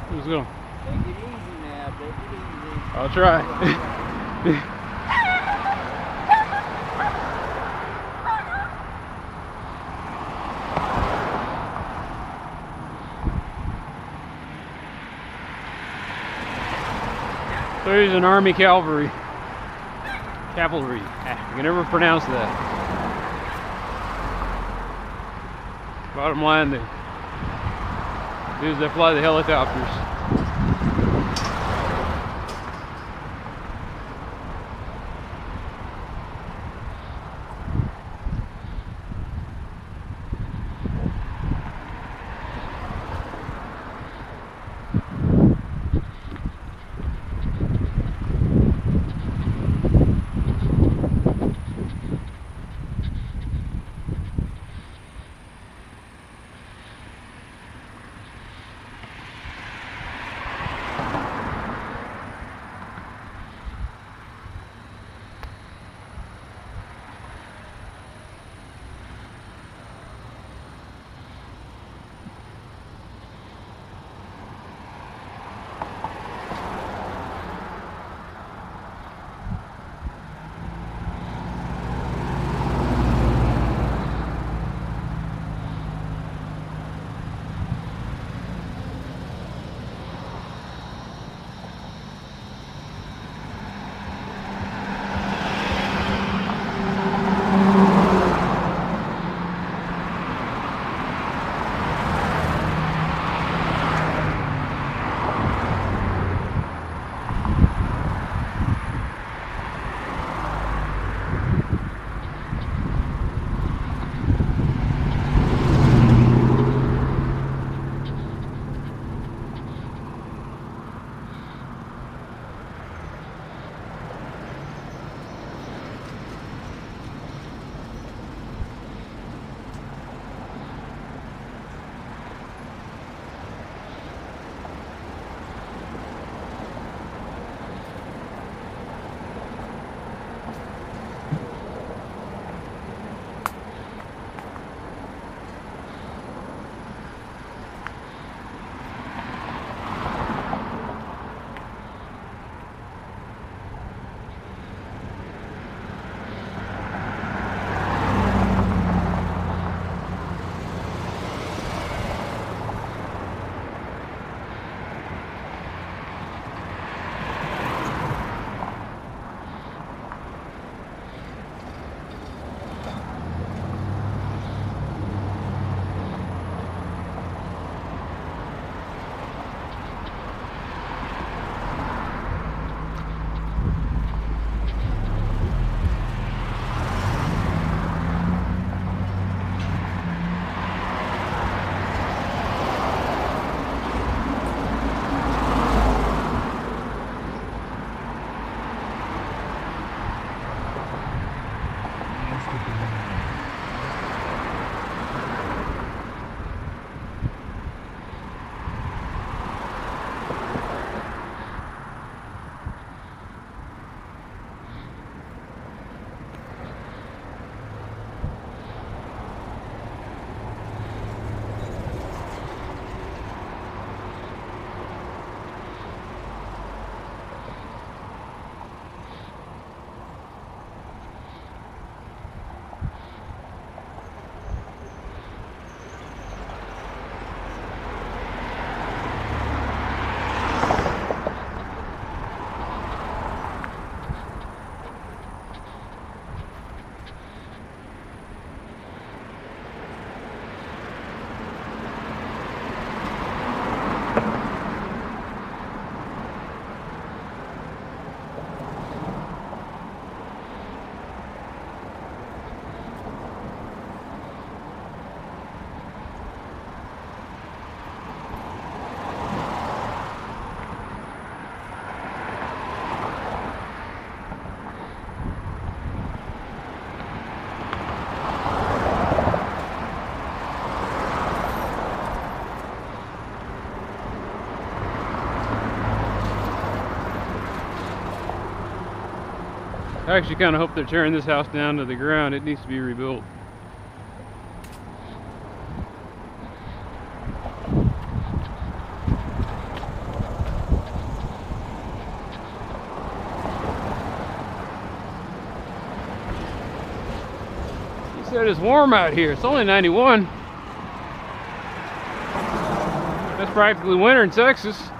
Who's going? Take it easy now, take it easy. I'll try. So here's an Army cavalry. Cavalry. You can never pronounce that. Bottom line, the dudes that fly the helicopters. I actually kind of hope they're tearing this house down to the ground. It needs to be rebuilt. said it's warm out here. It's only 91. That's practically winter in Texas.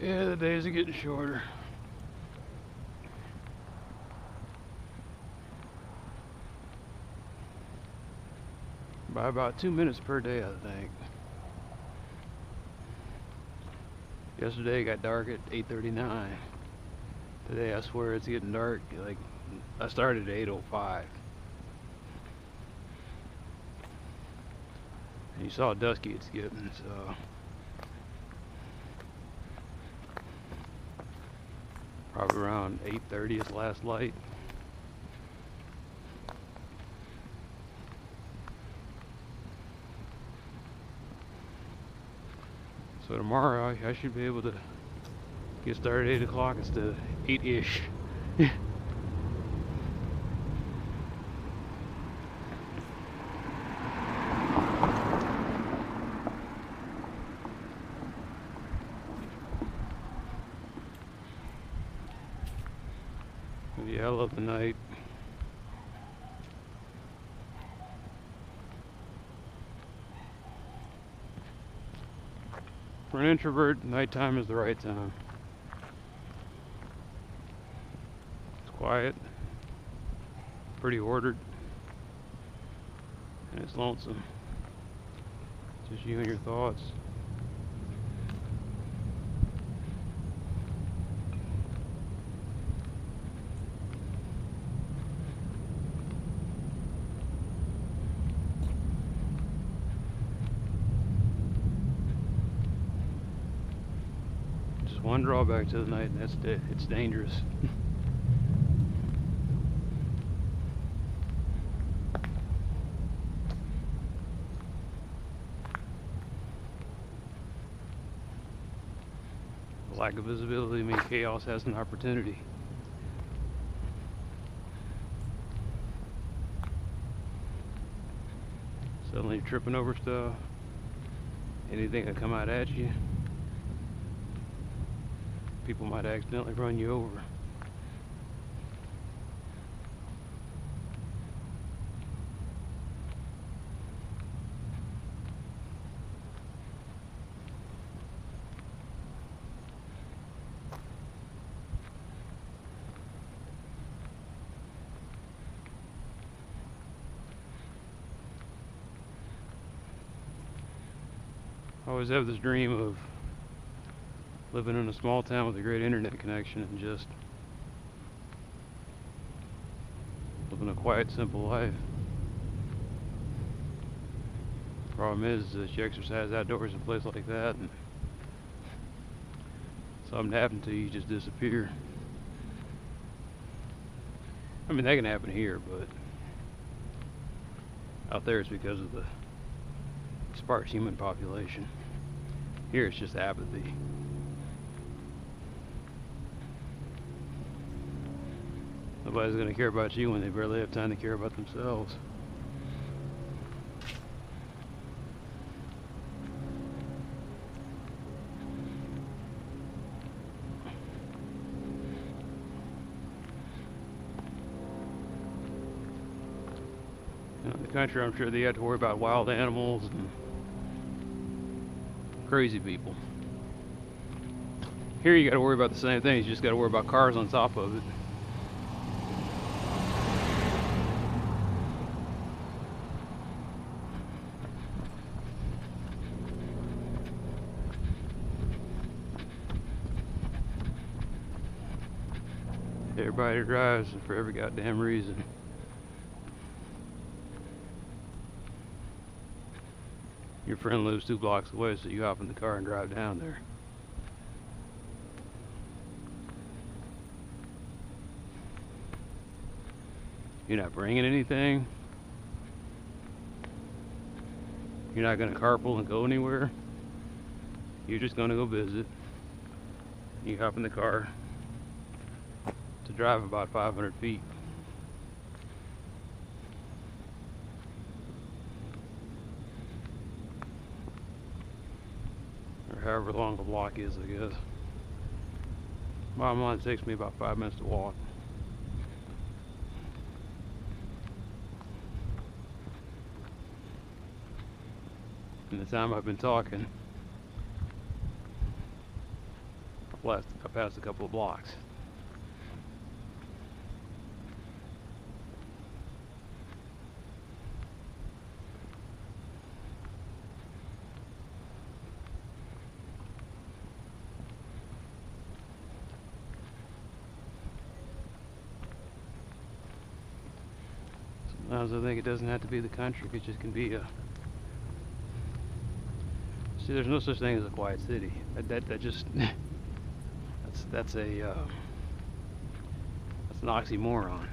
Yeah, the days are getting shorter. By about 2 minutes per day, I think. Yesterday it got dark at 8:39. Today I swear it's getting dark. Like, I started at 8:05. And you saw how dusky it's getting, so probably around 8:30 is last light. So tomorrow I should be able to get started at 8 o'clock instead of 8-ish. Yeah, I love the night. For an introvert, nighttime is the right time. It's quiet, pretty ordered, and it's lonesome. Just you and your thoughts. One drawback to the night, and that's it's dangerous. Lack of visibility means chaos has an opportunity. Suddenly you're tripping over stuff. Anything that come out at you. People might accidentally run you over. I always have this dream of living in a small town with a great internet connection and just living a quiet, simple life. Problem is that you exercise outdoors in a place like that, and something happens to you, you just disappear. I mean, that can happen here, but out there it's because of the sparse human population. Here it's just apathy. Nobody's going to care about you when they barely have time to care about themselves. In the country, I'm sure they have to worry about wild animals and crazy people. Here you got to worry about the same thing, you just got to worry about cars on top of it. Everybody drives for every goddamn reason. Your friend lives 2 blocks away, so you hop in the car and drive down there. You're not bringing anything. You're not going to carpool and go anywhere. You're just going to go visit. You hop in the car to drive about 500 feet. Or however long the block is, I guess. Bottom line, it takes me about 5 minutes to walk. In the time I've been talking, I passed a couple of blocks. Sometimes I think it doesn't have to be the country, it just can be a... See, there's no such thing as a quiet city. That just... that's an oxymoron.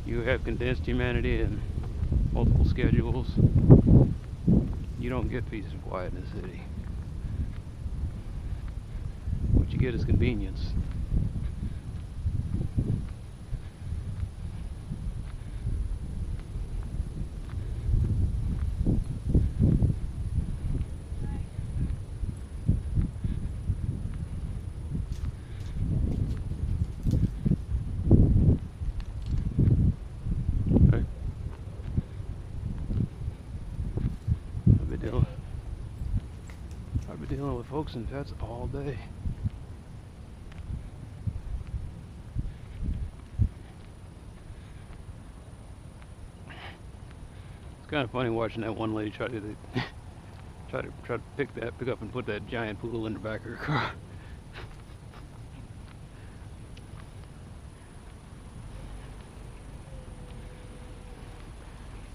You have condensed humanity in multiple schedules. You don't get peace and quiet in the city. What you get is convenience. I've been dealing with folks and pets all day. It's kind of funny watching that one lady try to pick up and put that giant poodle in the back of her car.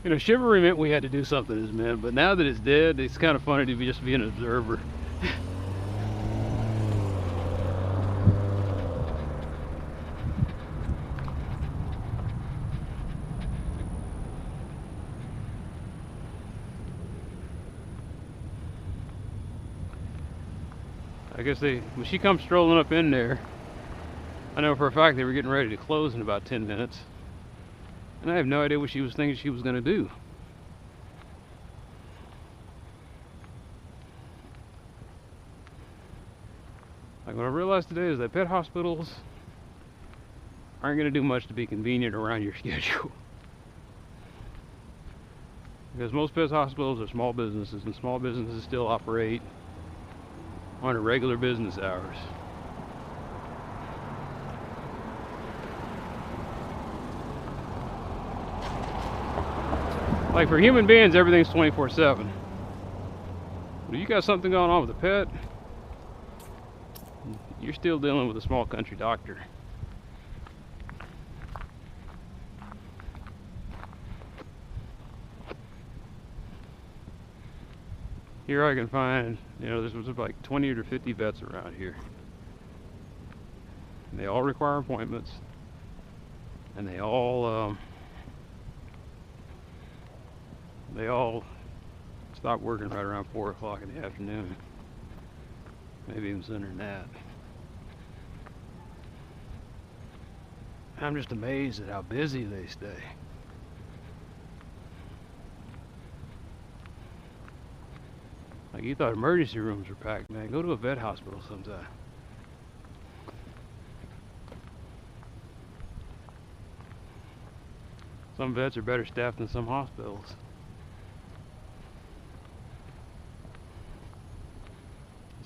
You know, chivalry meant we had to do something as men, but now that it's dead, it's kind of funny to just be an observer. I guess when she comes strolling up in there, I know for a fact they were getting ready to close in about 10 minutes. And I have no idea what she was thinking she was going to do. Like, what I realized today is that pet hospitals aren't going to do much to be convenient around your schedule. Because most pet hospitals are small businesses, and small businesses still operate on regular business hours. Like, for human beings, everything's 24/7. But if you got something going on with a pet, you're still dealing with a small country doctor. Here I can find, you know, there's like 20 or 50 vets around here. And they all require appointments. And they all stop working right around 4 o'clock in the afternoon. Maybe even sooner than that. I'm just amazed at how busy they stay. Like, you thought emergency rooms were packed, man. Go to a vet hospital sometime. Some vets are better staffed than some hospitals.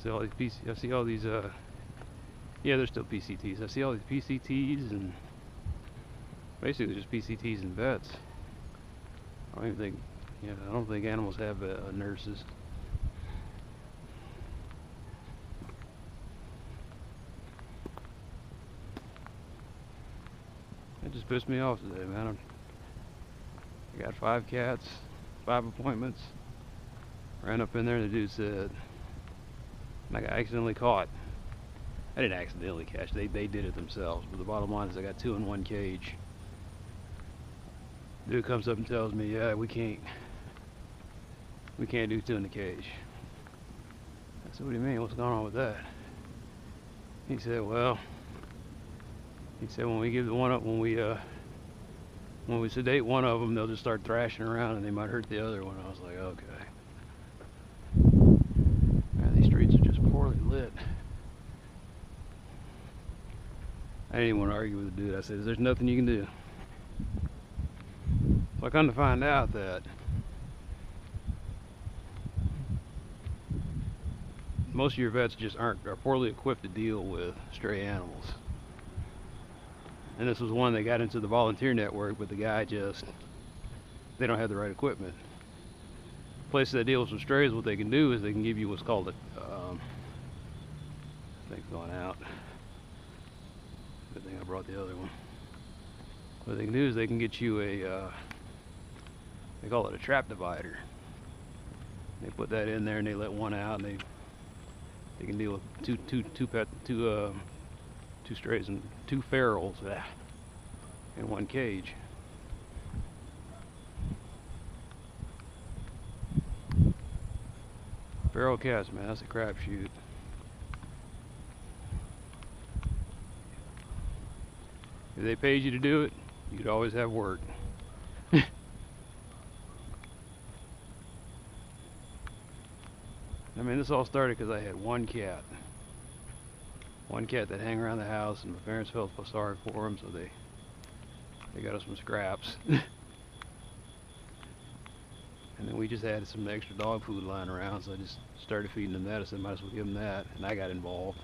I see all these, yeah, they're still PCTs. I see all these PCTs and basically just PCTs and vets. I don't think animals have nurses. It just pissed me off today, man. I got 5 cats, 5 appointments. Ran up in there and the dude said, I got accidentally caught. I didn't accidentally catch, they did it themselves. But the bottom line is I got 2 in 1 cage. Dude comes up and tells me, yeah, we can't do 2 in the cage. I said, what do you mean? What's going on with that? He said, well, when we give the one up, when we sedate one of them, they'll just start thrashing around and they might hurt the other one. I was like, okay. Man, these streets are just poorly lit. I didn't even want to argue with the dude. I said, there's nothing you can do. So I come to find out that most of your vets just are poorly equipped to deal with stray animals. And this was one that got into the volunteer network, but the guy they don't have the right equipment. Places that deals with strays, what they can do is they can give you what's called a, thing's going out. Good thing I brought the other one. What they can do is they can get you a, they call it a trap divider. They put that in there and they let one out, and they can deal with two strays and 2 ferals in 1 cage. Feral cats, man, that's a crapshoot. If they paid you to do it, you'd always have work. I mean, this all started because I had 1 cat. 1 cat that hang around the house, and my parents felt sorry for him, so they got us some scraps. And then we just had some extra dog food lying around, so I just started feeding them that. I said, might as well give them that, and I got involved.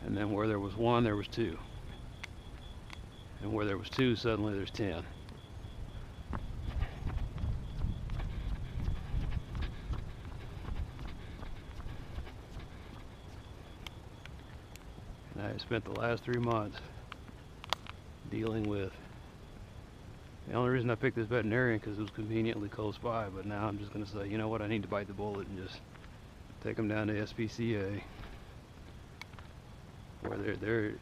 And then where there was 1, there was 2. And where there was 2, suddenly there's 10. And I spent the last 3 months dealing with. The only reason I picked this veterinarian because it was conveniently close by, but now I'm just going to say, you know what, I need to bite the bullet and just take them down to SPCA, where they're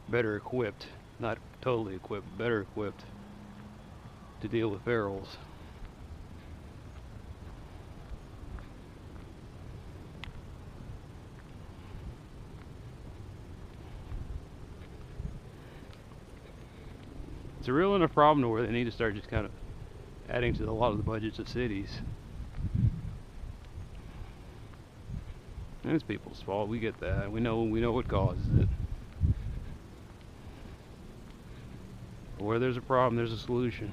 better equipped, not totally equipped, better equipped to deal with ferals. It's a real enough problem to where they need to start just kind of adding to a lot of the budgets of cities. And it's people's fault. We get that. We know what causes it. But where there's a problem, there's a solution.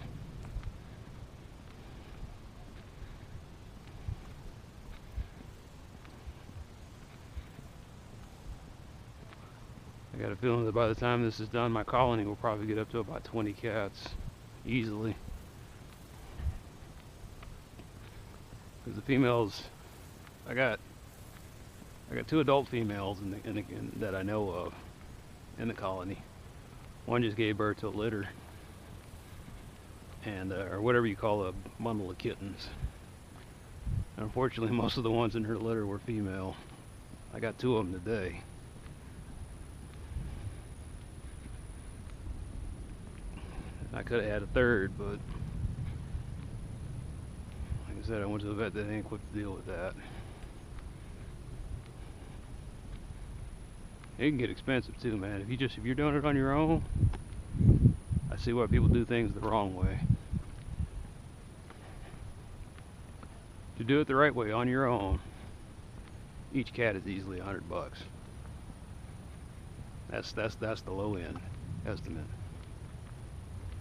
I got a feeling that by the time this is done, my colony will probably get up to about 20 cats easily. Because the females, I got 2 adult females that I know of in the colony. One just gave birth to a litter, and or whatever you call a bundle of kittens. And unfortunately, most of the ones in her litter were female. I got 2 of them today. I could have had a 3rd, but like I said, I went to the vet that ain't equipped to deal with that. It can get expensive too, man. If you're doing it on your own, I see why people do things the wrong way. To do it the right way on your own, each cat is easily $100. That's the low end estimate.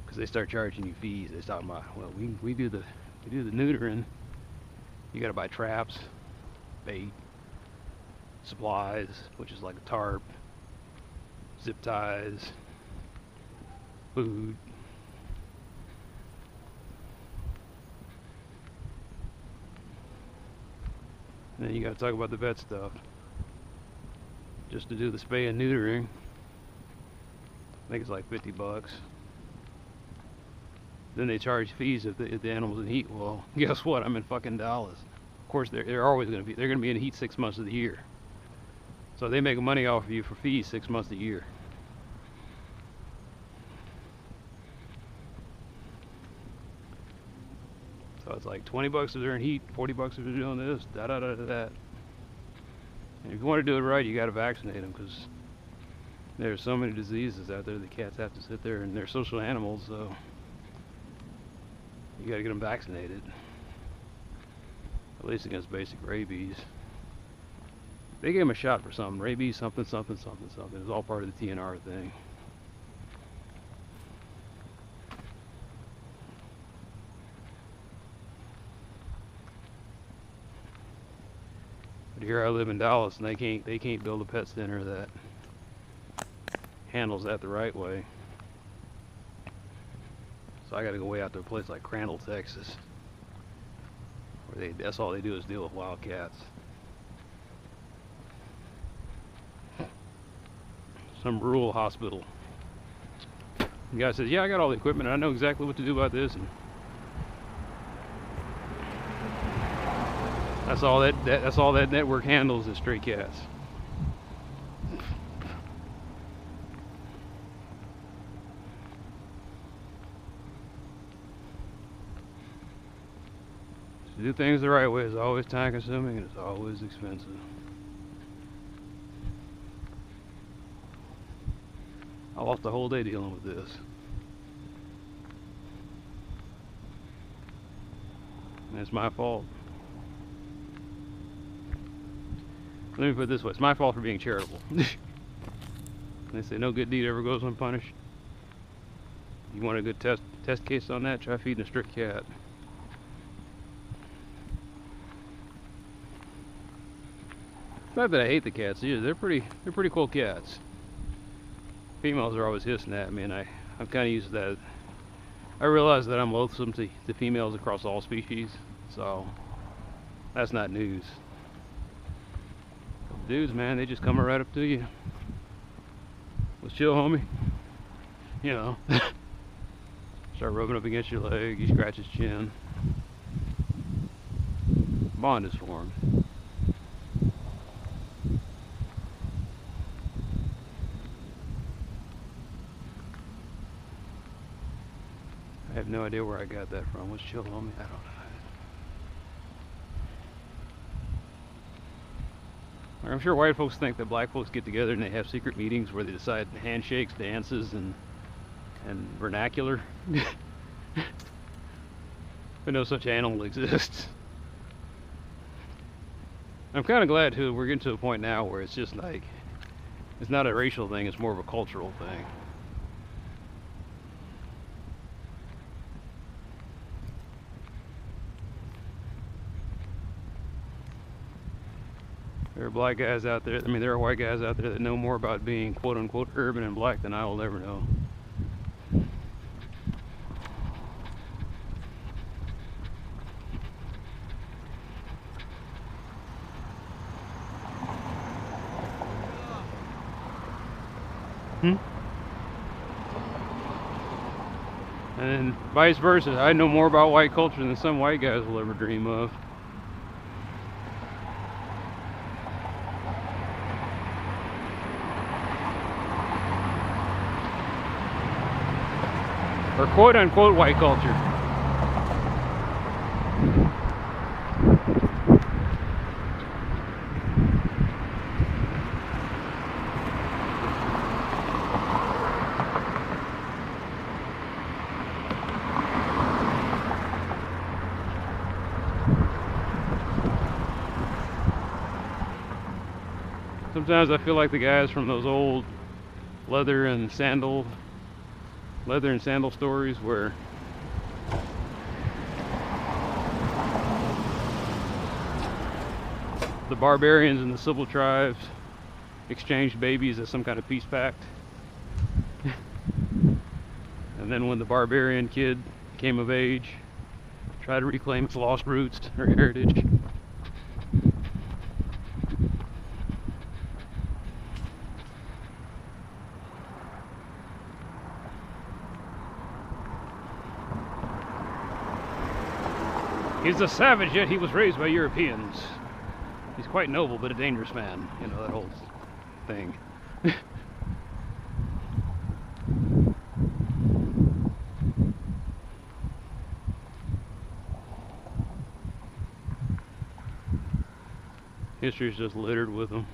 Because they start charging you fees. They're talking about, well, we do the neutering. You got to buy traps, bait, supplies, which is like a tarp, zip ties, food. And then you got to talk about the vet stuff. Just to do the spay and neutering, I think it's like 50 bucks. Then they charge fees if the animal's in heat. Well, guess what? I'm in fucking Dallas. Of course, they're always going to be. They're going to be in heat 6 months of the year. So they make money off of you for fees 6 months a year. So it's like 20 bucks if they're in heat, 40 bucks if they're doing this, da da da da da. And if you want to do it right, you got to vaccinate them, because there's so many diseases out there. The cats have to sit there, and they're social animals, so you got to get them vaccinated. At least against basic rabies. They gave them a shot for something. Rabies, something, something, something, something. It's all part of the TNR thing. But here I live in Dallas, and they can't build a pet center that handles that the right way. So I got to go way out to a place like Crandall, Texas, where that's all they do is deal with wild cats. Some rural hospital. The guy says, "Yeah, I got all the equipment. I know exactly what to do about this." And that's all that network handles is stray cats. To do things the right way is always time consuming, and it's always expensive. I lost the whole day dealing with this. And it's my fault. Let me put it this way, it's my fault for being charitable. They say no good deed ever goes unpunished. You want a good test case on that? Try feeding a stray cat. It's not that I hate the cats either. They're pretty cool cats. Females are always hissing at me, and I'm kind of used to that. I realize that I'm loathsome to females across all species, so that's not news. But dudes, man, they just come right up to you. Let's chill, homie. You know. Start rubbing up against your leg, you scratch his chin. Bond is formed. I have no idea where I got that from. Let's chill, homie. I don't know. I'm sure white folks think that black folks get together and they have secret meetings where they decide handshakes, dances, and vernacular. But no such animal exists. I'm kind of glad too we're getting to a point now where it's just like, it's not a racial thing, it's more of a cultural thing. There are black guys out there, there are white guys out there that know more about being quote-unquote urban and black than I will ever know. And then vice versa, I know more about white culture than some white guys will ever dream of. Or quote-unquote white culture. Sometimes I feel like the guys from those old leather and sandal stories where the barbarians and the civil tribes exchanged babies as some kind of peace pact. And then when the barbarian kid came of age, tried to reclaim its lost roots or heritage. He's a savage, yet he was raised by Europeans. He's quite noble, but a dangerous man. You know, that whole thing. History's just littered with them.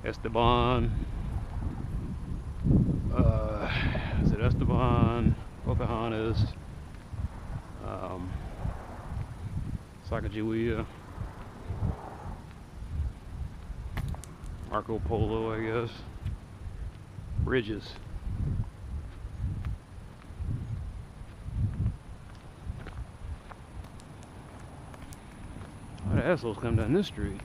Esteban. Is it Esteban? Pocahontas. Sacagawea. Marco Polo, I guess. Bridges. A lot of assholes come down this street.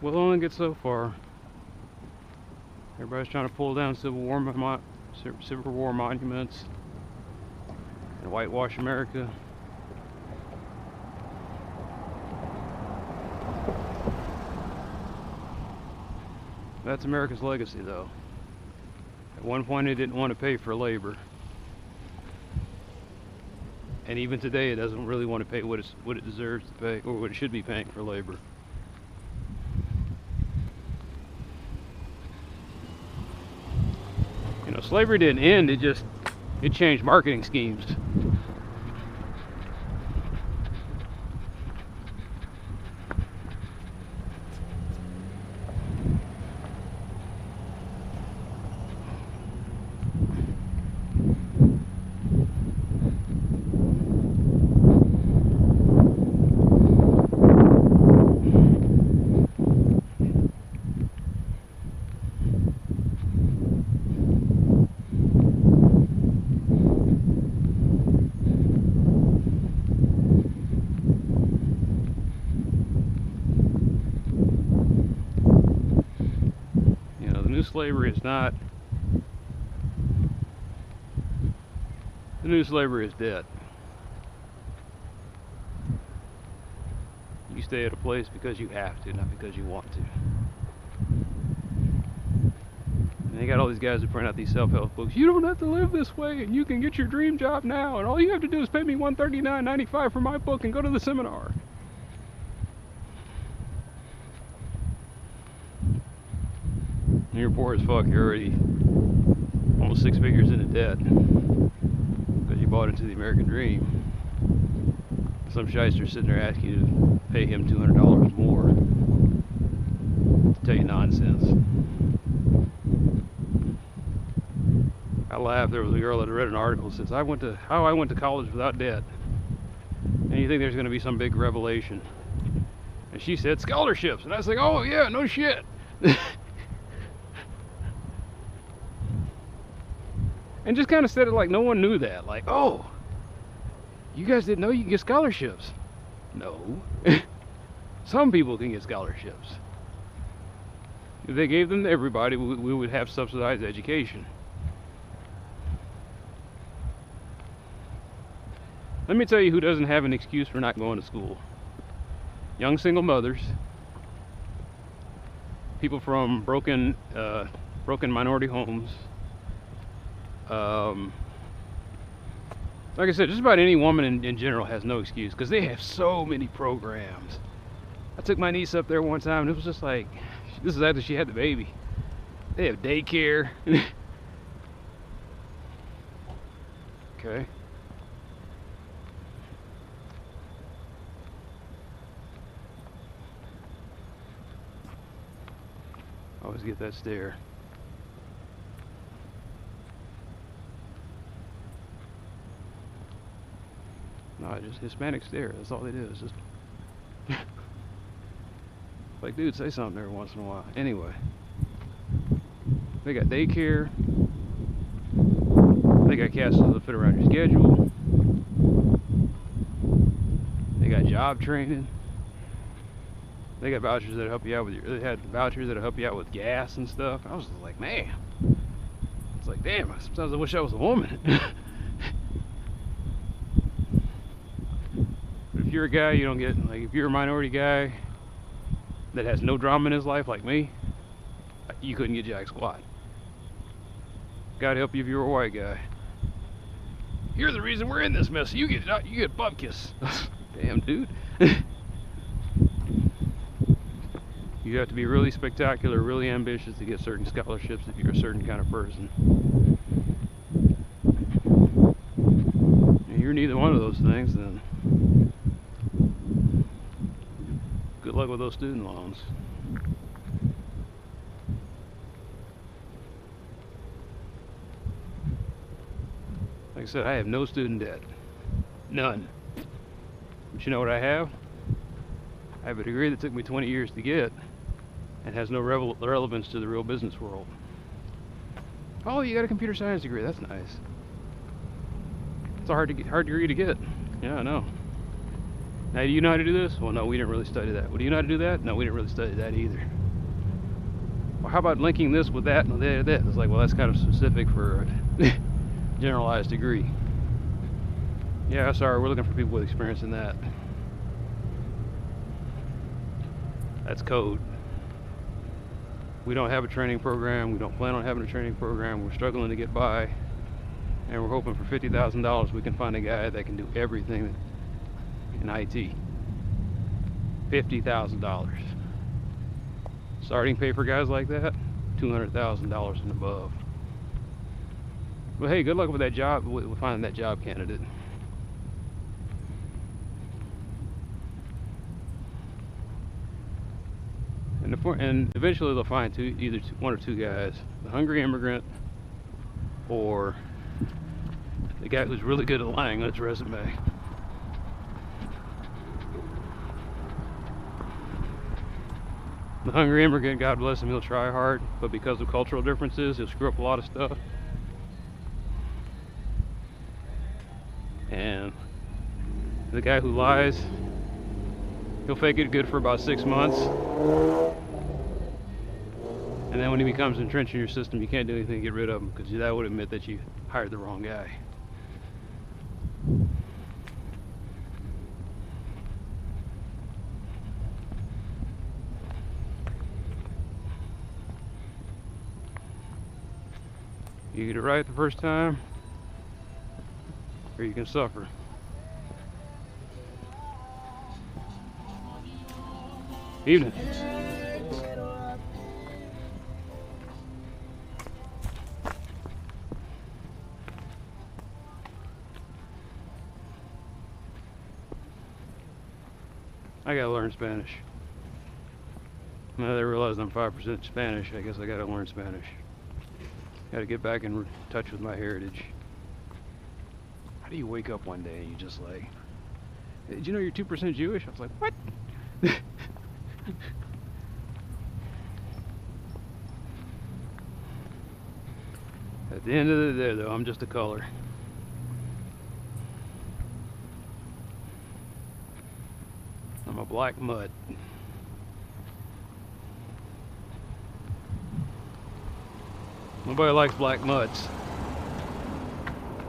We'll only get so far. Everybody's trying to pull down Civil War monuments and whitewash America. That's America's legacy, though. At one point, it didn't want to pay for labor, and even today, it doesn't really want to pay what it deserves to pay, or what it should be paying for labor. You know, slavery didn't end; it changed marketing schemes. Slavery is not. The new slavery is dead. You stay at a place because you have to, not because you want to. And they got all these guys that print out these self-help books. You don't have to live this way, and you can get your dream job now, and all you have to do is pay me $139.95 for my book and go to the seminar. You're poor as fuck. You're already almost 6 figures into debt because you bought into the American dream. Some shyster sitting there asking you to pay him $200 more to tell you nonsense. I laughed. There was a girl that read an article that says, how I went to college without debt. And you think there's going to be some big revelation. And she said, scholarships. And I was like, oh yeah, no shit. And just kind of said it like no one knew that. Like, oh, you guys didn't know you can get scholarships? No. Some people can get scholarships. If they gave them to everybody, we would have subsidized education. Let me tell you who doesn't have an excuse for not going to school. Young single mothers, people from broken minority homes. Like I said, just about any woman in general has no excuse because they have so many programs. I took my niece up there one time and it was just like, this is after she had the baby. They have daycare. Okay. Always get that stare. No, just Hispanic stare. That's all they do. It's just like, dude, say something every once in a while. Anyway, they got daycare. They got classes that fit around your schedule. They got job training. They got vouchers that help you out with your. They had vouchers that help you out with gas and stuff. I was just like, man. It's like, damn. Sometimes I wish I was a woman. if you're a guy, you don't get, like, if you're a minority guy that has no drama in his life like me, you couldn't get jack squat. God help you if you're a white guy. You're the reason we're in this mess. You get bupkis. Damn, dude. You have to be really spectacular, really ambitious to get certain scholarships if you're a certain kind of person. If you're neither one of those things, then good luck with those student loans. Like I said, I have no student debt. None. But you know what I have? I have a degree that took me 20 years to get and has no relevance to the real business world. Oh, you got a computer science degree. That's nice. It's a hard degree to get. Yeah, I know. Now, do you know how to do this? Well, no, we didn't really study that. Well, do you know how to do that? No, we didn't really study that either. Well, how about linking this with that and that? It's like, well, that's kind of specific for a generalized degree. Yeah, sorry, we're looking for people with experience in that. That's code. We don't have a training program. We don't plan on having a training program. We're struggling to get by. And we're hoping for $50,000 we can find a guy that can do everything in IT. $50,000. Starting pay for guys like that, $200,000 and above. Well, hey, good luck with that job, with finding that job candidate. And eventually they'll find either one or two guys, the hungry immigrant or the guy who's really good at lying on his resume. The hungry immigrant, God bless him, he'll try hard, but because of cultural differences, he'll screw up a lot of stuff. And the guy who lies, he'll fake it good for about 6 months. And then when he becomes entrenched in your system, you can't do anything to get rid of him, because that would admit that you hired the wrong guy. You get it right the first time, or you can suffer. Evening. I gotta learn Spanish. Now that I realize I'm 5% Spanish, I guess I gotta learn Spanish. Gotta get back in touch with my heritage. How do you wake up one day and you just like, did you know you're 2% Jewish? I was like, what? At the end of the day, though, I'm just a color. I'm a black mutt. Nobody likes black mutts.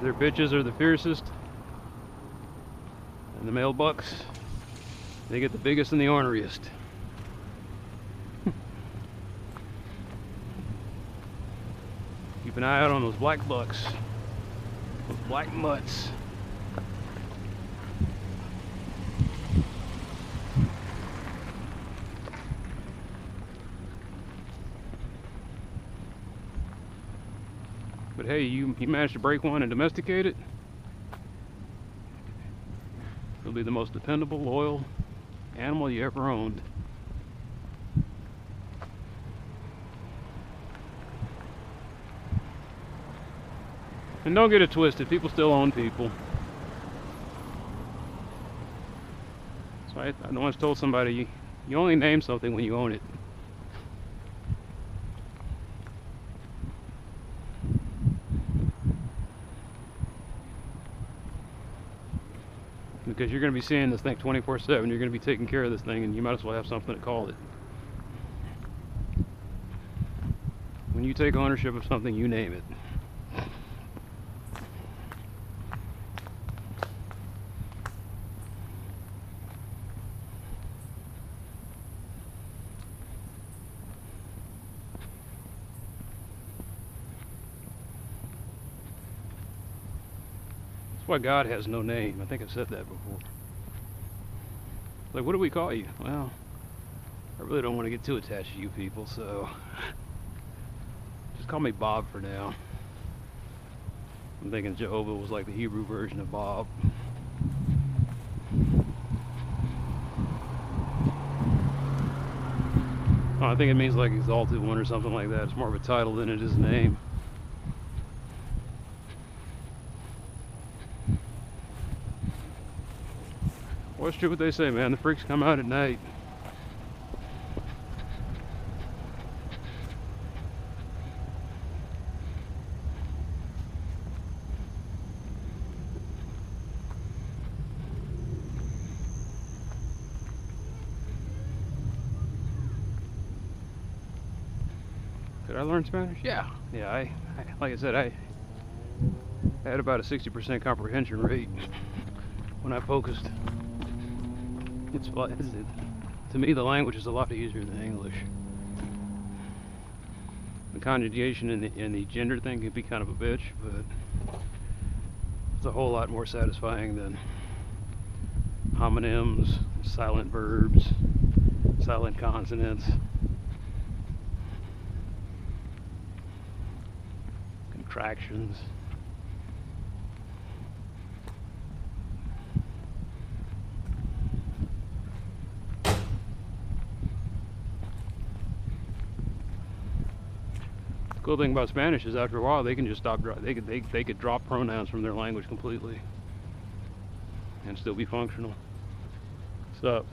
Their bitches are the fiercest, and the male bucks, they get the biggest and the orneriest. Keep an eye out on those black bucks, those black mutts. But hey, you managed to break one and domesticate it, it'll be the most dependable, loyal animal you ever owned. And don't get it twisted, people still own people. So I once told somebody, you only name something when you own it. Because you're going to be seeing this thing 24/7, you're going to be taking care of this thing, and you might as well have something to call it. When you take ownership of something, you name it. why God has no name. I think I've said that before. Like, what do we call you? Well, I really don't want to get too attached to you people, so just call me Bob for now. I'm thinking Jehovah was like the Hebrew version of Bob. Oh, I think it means like exalted one or something like that. It's more of a title than it is a name. Well, it's true what they say, man. The freaks come out at night. Did I learn Spanish? Yeah. Yeah, I like I said, I had about a 60% comprehension rate when I focused. To me, the language is a lot easier than English. The conjugation and the gender thing can be kind of a bitch, but it's a whole lot more satisfying than homonyms, silent verbs, silent consonants, contractions. The cool thing about Spanish is after a while they can just stop. They could drop pronouns from their language completely and still be functional. What's up?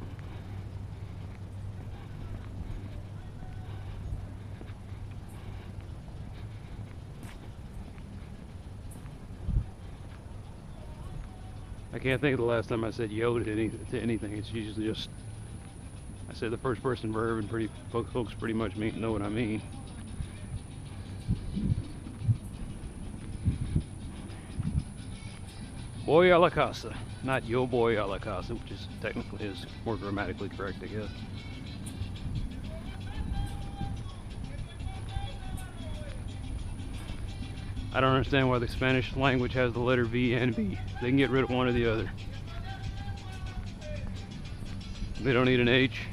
I can't think of the last time I said yo to anything. It's usually just I say the first person verb, and folks pretty much know what I mean. Boy a la casa, not yo boy a la casa, which is technically is more grammatically correct, I guess. I don't understand why the Spanish language has the letter V and B. They can get rid of one or the other. They don't need an H.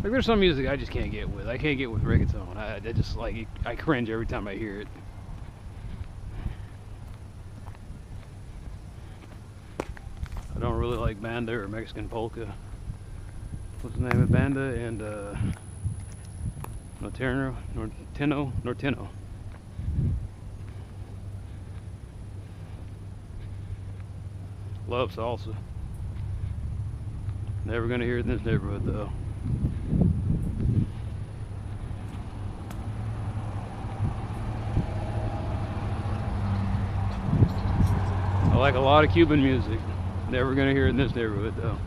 Like, there's some music I just can't get with. I can't get with reggaeton. I just like I cringe every time I hear it. I don't really like banda or Mexican polka. What's the name of banda and Norteno. Love salsa. Never gonna hear it in this neighborhood though. I like a lot of Cuban music. Never gonna hear it in this neighborhood though.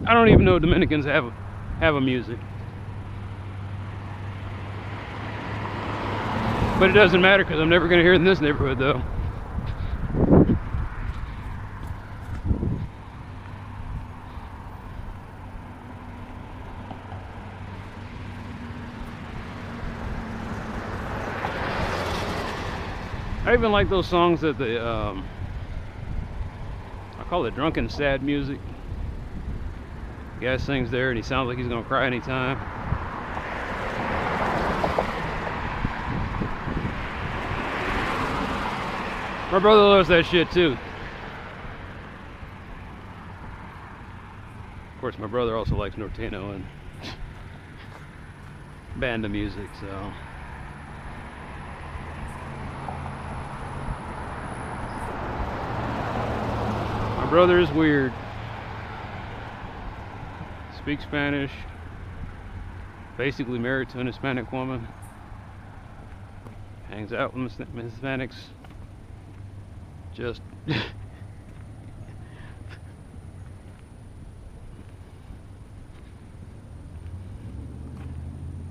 I don't even know Dominicans have a music. But it doesn't matter because I'm never going to hear it in this neighborhood though. I even like those songs that they, I call it drunken sad music. The guy sings there and he sounds like he's gonna cry anytime. My brother loves that shit too. Of course, my brother also likes Norteno and banda music, so. My brother is weird. Speaks Spanish. Basically married to an Hispanic woman. Hangs out with Hispanics. Just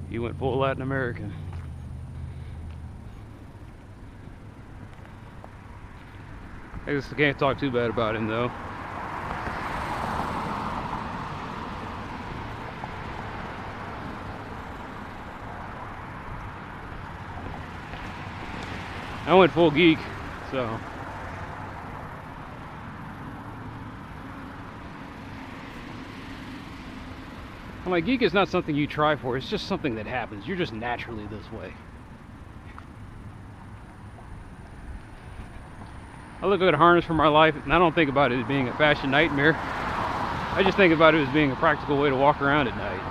he went full Latin American. I guess I can't talk too bad about him though. I went full geek, so. I'm like, geek is not something you try for, it's just something that happens. You're just naturally this way. I look at a harness for my life, and I don't think about it as being a fashion nightmare. I just think about it as being a practical way to walk around at night.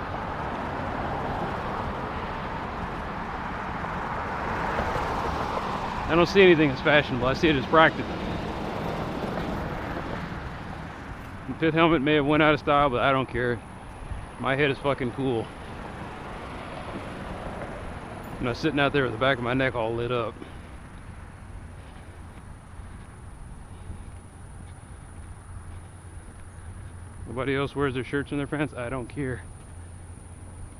I don't see anything as fashionable, I see it as practical. The pith helmet may have went out of style, but I don't care. My head is fucking cool. I'm not sitting out there with the back of my neck all lit up. Nobody else wears their shirts and their pants. I don't care.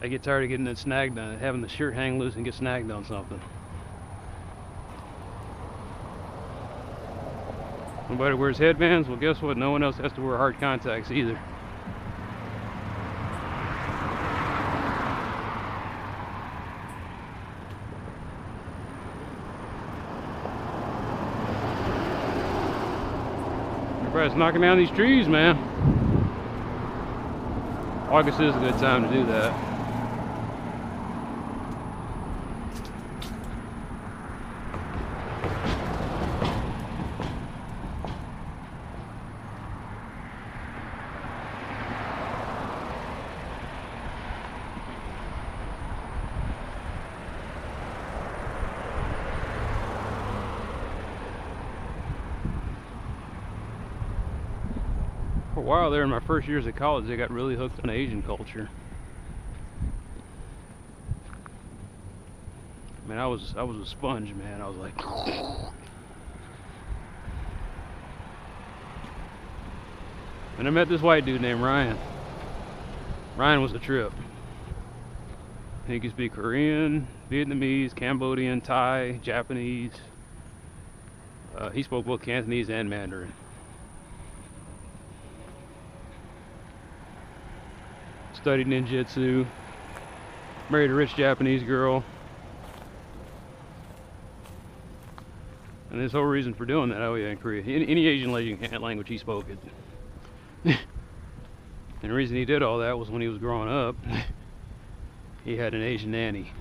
I get tired of getting it snagged on, having the shirt hang loose and get snagged on something. Nobody wears headbands. Well, guess what? No one else has to wear hard contacts either. Everybody's knocking down these trees, man. August is a good time to do that. For a while there in my first years of college, I got really hooked on Asian culture. I mean, I was a sponge, man. I was like, and I met this white dude named Ryan. Ryan was a trip. He could speak Korean, Vietnamese, Cambodian, Thai, Japanese. He spoke both Cantonese and Mandarin. Studied ninjutsu, married a rich Japanese girl, and his whole reason for doing that, oh yeah, in Korea, any Asian language he spoke it. And the reason he did all that was when he was growing up, he had an Asian nanny.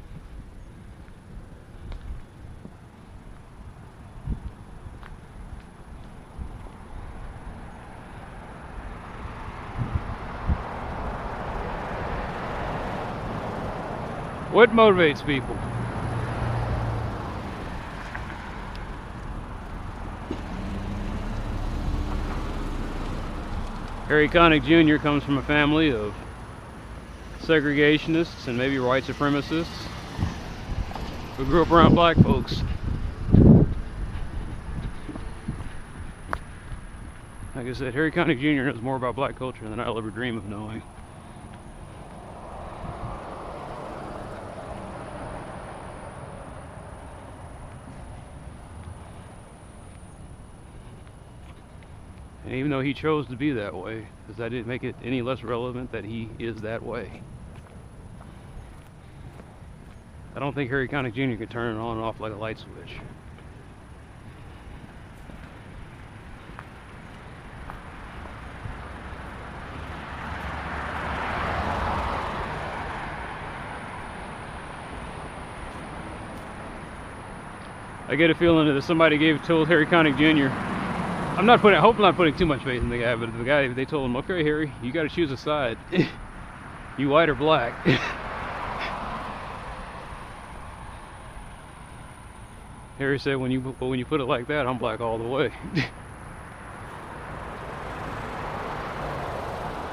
What motivates people? Harry Connick Jr. comes from a family of segregationists and maybe white supremacists who grew up around black folks. Like I said, Harry Connick Jr. knows more about black culture than I'll ever dream of knowing. And even though he chose to be that way, does that didn't make it any less relevant that he is that way. I don't think Harry Connick Jr. can turn it on and off like a light switch. I get a feeling that if somebody told Harry Connick Jr. I hope I'm not putting too much faith in the guy, but the guy, they told him, okay, Harry, you got to choose a side. You white or black? Harry said, when you put it like that, I'm black all the way.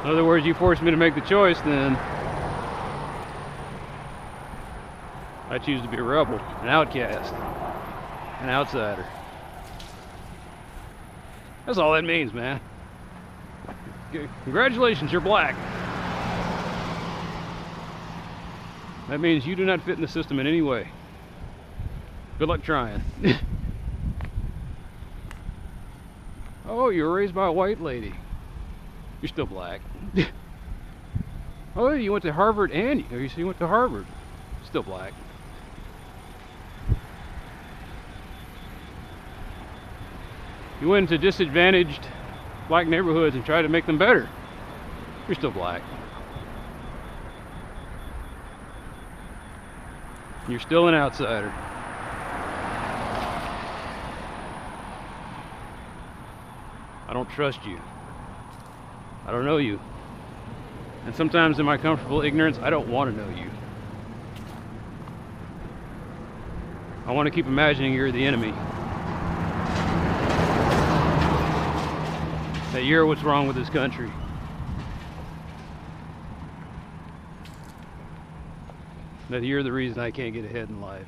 In other words, you forced me to make the choice, then I choose to be a rebel, an outcast, an outsider. That's all that means, man. Congratulations, you're black. That means you do not fit in the system in any way. Good luck trying. Oh, you were raised by a white lady. You're still black. Oh, you went to Harvard and you went to Harvard. Still black. You went into disadvantaged black neighborhoods and tried to make them better. You're still black. You're still an outsider. I don't trust you. I don't know you. And sometimes in my comfortable ignorance, I don't want to know you. I want to keep imagining you're the enemy. That you're what's wrong with this country. That you're the reason I can't get ahead in life.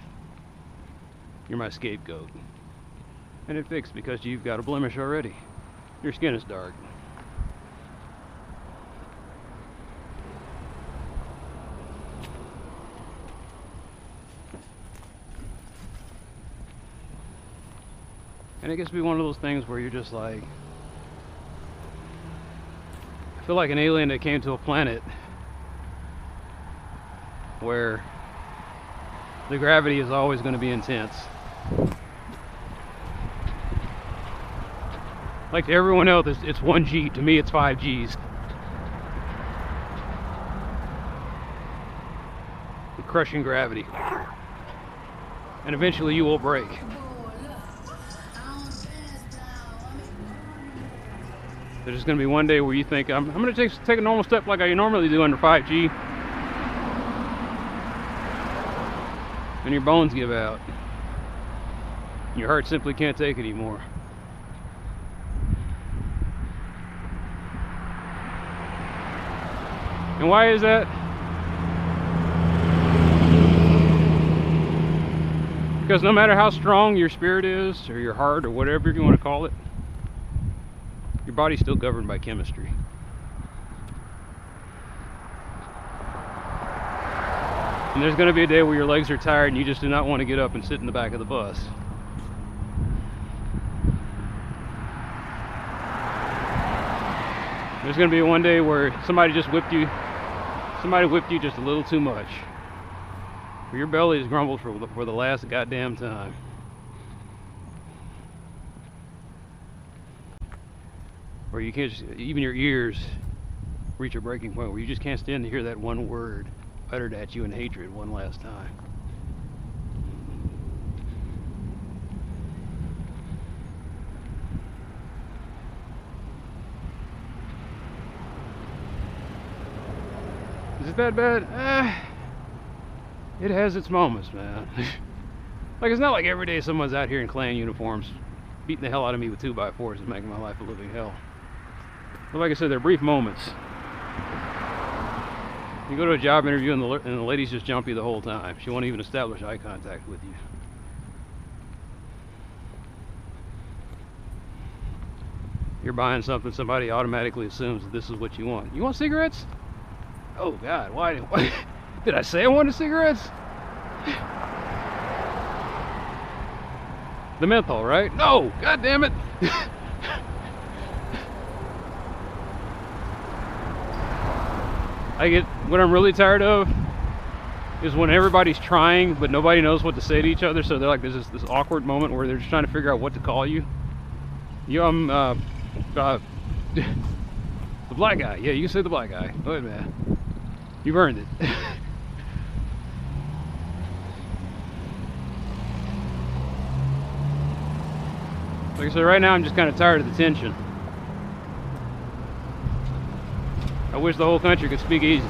You're my scapegoat. And it fixed because you've got a blemish already. Your skin is dark. And it gets to be one of those things where you're just like, I feel like an alien that came to a planet where the gravity is always going to be intense. Like to everyone else, it's 1G. To me, it's 5Gs. The crushing gravity. And eventually you will break. There's just going to be one day where you think, I'm going to take a normal step like I normally do under 5G. And your bones give out. Your heart simply can't take it anymore. And why is that? Because no matter how strong your spirit is, or your heart, or whatever you want to call it, your body's still governed by chemistry. And there's going to be a day where your legs are tired and you just do not want to get up and sit in the back of the bus. There's going to be one day where somebody whipped you just a little too much. Where your belly is grumbled for the last goddamn time. Where you can't, even your ears reach a breaking point where you just can't stand to hear that one word uttered at you in hatred one last time. Is it that bad? It has its moments, man. Like, it's not like every day someone's out here in Klan uniforms beating the hell out of me with 2x4s and making my life a living hell. But like I said, they're brief moments. You go to a job interview and the lady's just jumpy the whole time. She won't even establish eye contact with you. you're buying something, somebody automatically assumes that this is what you want. You want cigarettes? Oh God, why did I say I wanted cigarettes? The menthol, right? No, God damn it. What I'm really tired of is when everybody's trying, but nobody knows what to say to each other. So they're like, there's this awkward moment where they're just trying to figure out what to call you. I'm the black guy. Yeah, you can say the black guy. Go ahead, man. You've earned it. Like I said, right now I'm just kind of tired of the tension. I wish the whole country could speak easy.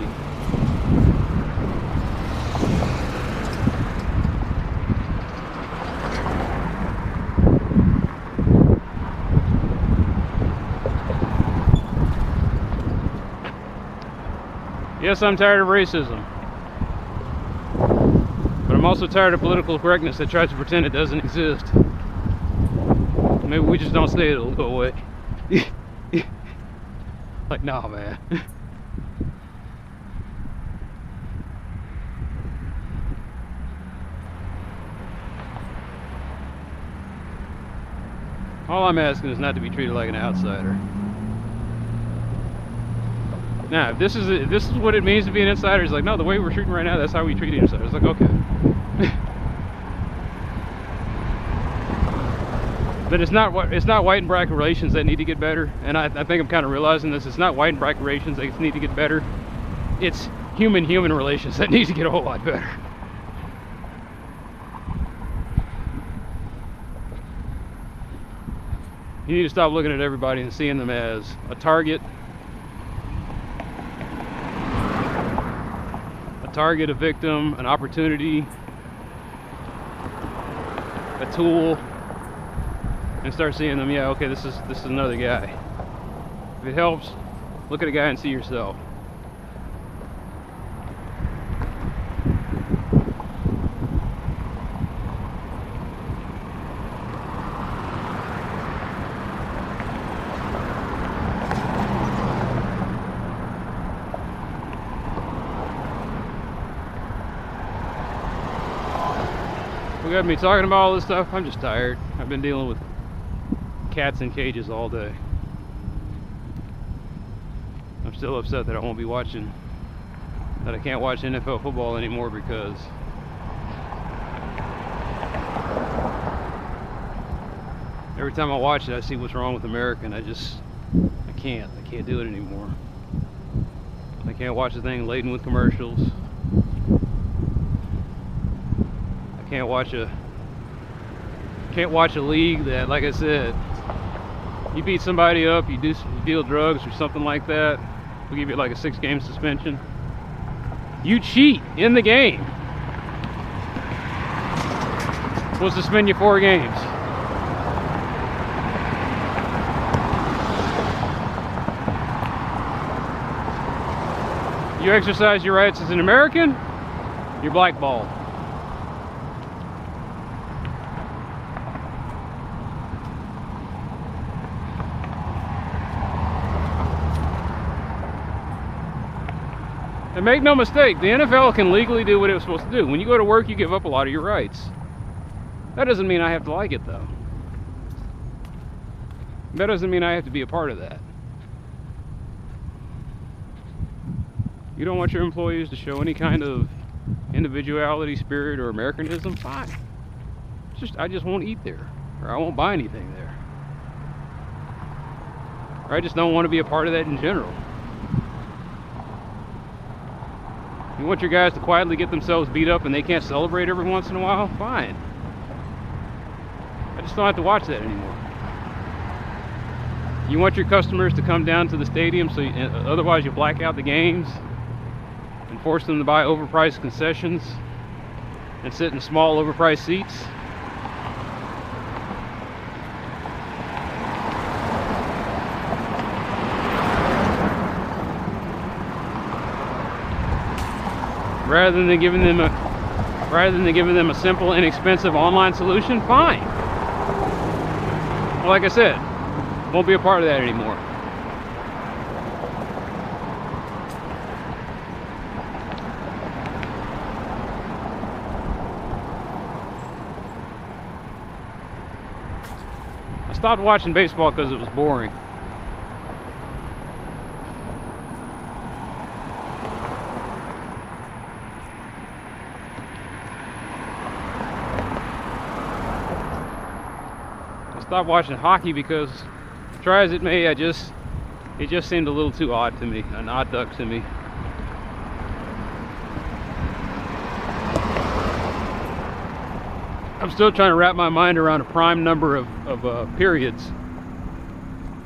Yes, I'm tired of racism. But I'm also tired of political correctness that tries to pretend it doesn't exist. Maybe we just don't say it, it'll go away. Like, nah, man. All I'm asking is not to be treated like an outsider. Now, if this is what it means to be an insider, it's like, no, the way we're treating right now, that's how we treat insiders. It's like, okay. But it's not white and black relations that need to get better, and I think I'm kind of realizing this. It's not white and black relations that need to get better. It's human relations that need to get a whole lot better. You need to stop looking at everybody and seeing them as a target, a victim, an opportunity, a tool. And start seeing them, yeah, okay, this is another guy. If it helps, look at a guy and see yourself. We got me talking about all this stuff. I'm just tired. I've been dealing with cats in cages all day. I'm still upset that I won't be watching, that I can't watch NFL football anymore because every time I watch it I see what's wrong with America, and I can't do it anymore. I can't watch a thing laden with commercials. I can't watch a league that, like I said, you beat somebody up, you deal drugs or something like that, we'll give you like a 6-game suspension. You cheat in the game, we'll suspend you 4 games. You exercise your rights as an American, you're blackballed. And make no mistake, the NFL can legally do what it was supposed to do. When you go to work, you give up a lot of your rights. That doesn't mean I have to like it, though. That doesn't mean I have to be a part of that. You don't want your employees to show any kind of individuality, spirit, or Americanism? Fine. I just won't eat there, or I won't buy anything there. Or I just don't want to be a part of that in general. You want your guys to quietly get themselves beat up and they can't celebrate every once in a while? Fine. I just don't have to watch that anymore. You want your customers to come down to the stadium, so otherwise you black out the games and force them to buy overpriced concessions and sit in small overpriced seats? Rather than giving them a simple, inexpensive online solution, fine. Well, like I said, Won't be a part of that anymore. I stopped watching baseball because it was boring. Stopped watching hockey because, try as it may, it just seemed a little too odd to me, an odd duck to me. I'm still trying to wrap my mind around a prime number of periods,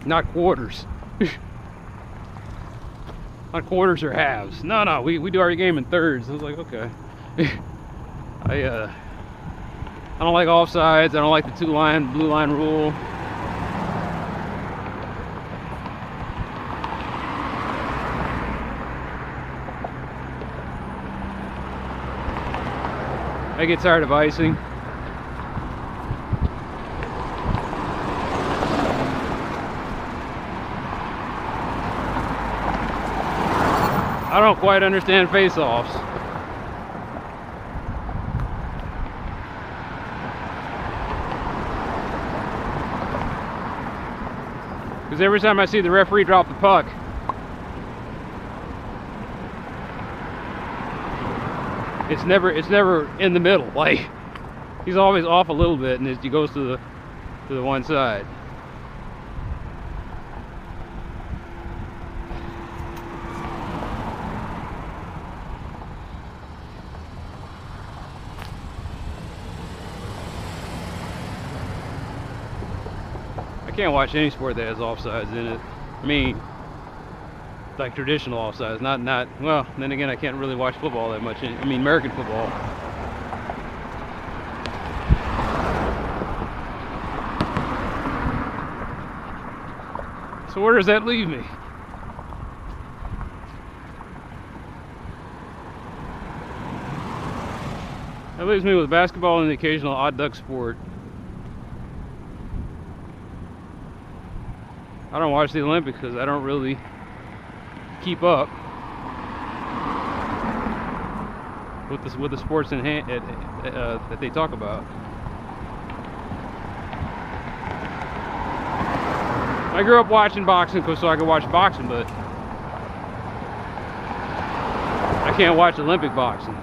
not quarters. Not quarters or halves. No, we do our game in thirds. I was like, okay. I don't like offsides. I don't like the blue line rule. I get tired of icing. I don't quite understand face-offs. Because every time I see the referee drop the puck, it's never in the middle. Like, he's always off a little bit, and he goes to the one side. I can't watch any sport that has offsides in it. I mean, like traditional offsides, not well, then again, I can't really watch football that much. I mean, American football. So where does that leave me? That leaves me with basketball and the occasional odd duck sport. I don't watch the Olympics because I don't really keep up with the sports in hand that they talk about. I grew up watching boxing so I could watch boxing, but I can't watch Olympic boxing.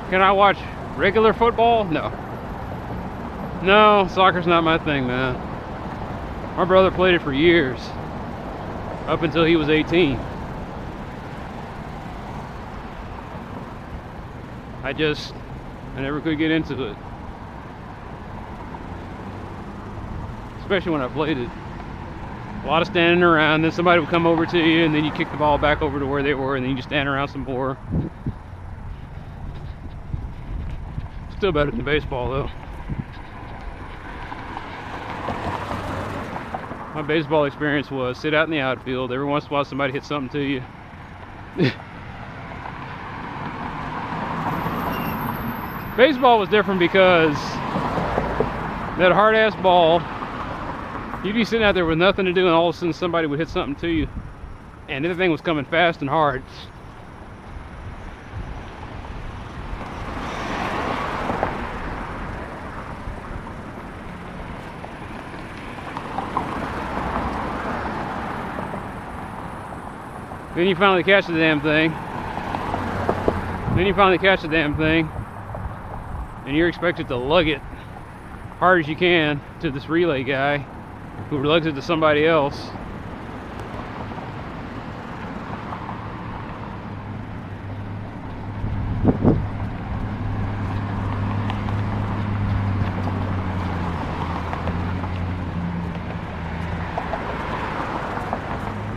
Can I watch regular football? No. No, soccer's not my thing, man. My brother played it for years, up until he was 18. I never could get into it. Especially when I played it. A lot of standing around, then somebody would come over to you, and then you kick the ball back over to where they were, and then you just stand around some more. Still better than baseball, though. My baseball experience was sit out in the outfield. Every once in a while somebody hit something to you. Baseball was different because that hard-ass ball, you'd be sitting out there with nothing to do, and all of a sudden somebody would hit something to you, and everything was coming fast and hard. Then you finally catch the damn thing. And you're expected to lug it hard as you can to this relay guy who lugs it to somebody else.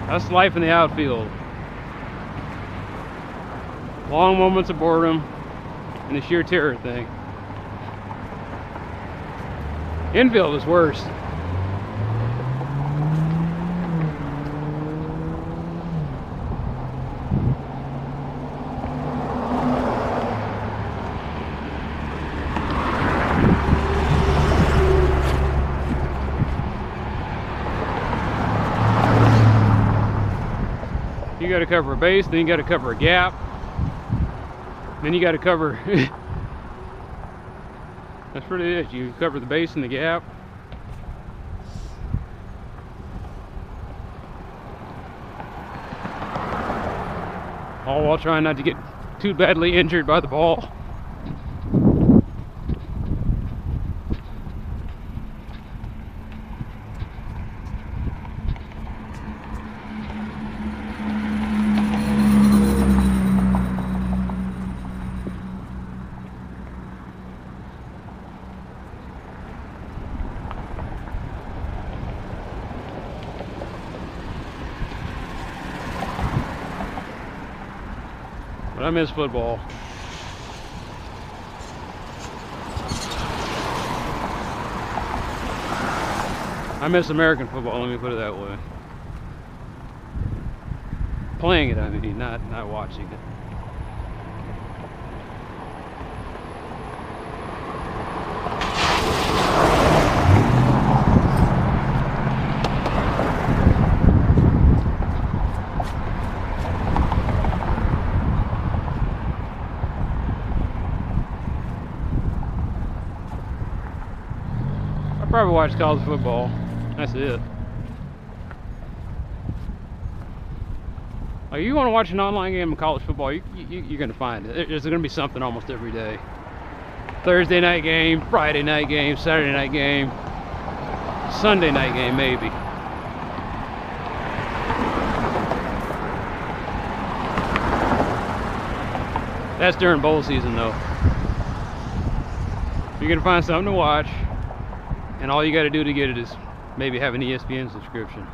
That's life in the outfield. Long moments of boredom and the sheer terror thing. Infield is worse. You got to cover a base, then you got to cover a gap, then you got to cover. That's what it is. You cover the base and the gap. All while trying not to get too badly injured by the ball. But I miss football. I miss American football, let me put it that way. Playing it, I mean, not watching it. I probably watch college football. That's it. Like, you want to watch an online game of college football, you're going to find it. There's going to be something almost every day. Thursday night game, Friday night game, Saturday night game, Sunday night game, maybe. That's during bowl season, though. You're going to find something to watch. And all you got to do to get it is maybe have an ESPN subscription.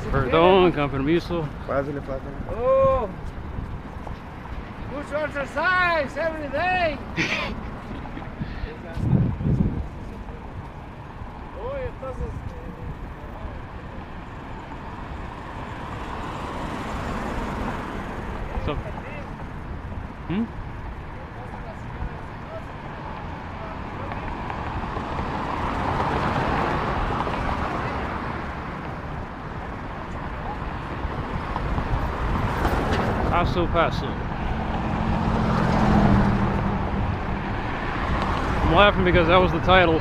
Perdón, con permiso. Pásale, pásale. Oh, mucho exercise every day. Oh, entonces. So, Paso, paso. I'm laughing because that was the title.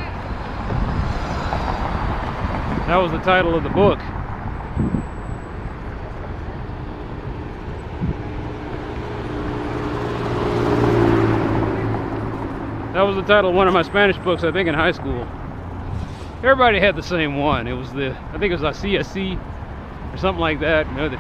That was the title of the book. That was the title of one of my Spanish books, I think, in high school. Everybody had the same one. It was I think it was a CSC, or something like that. You know,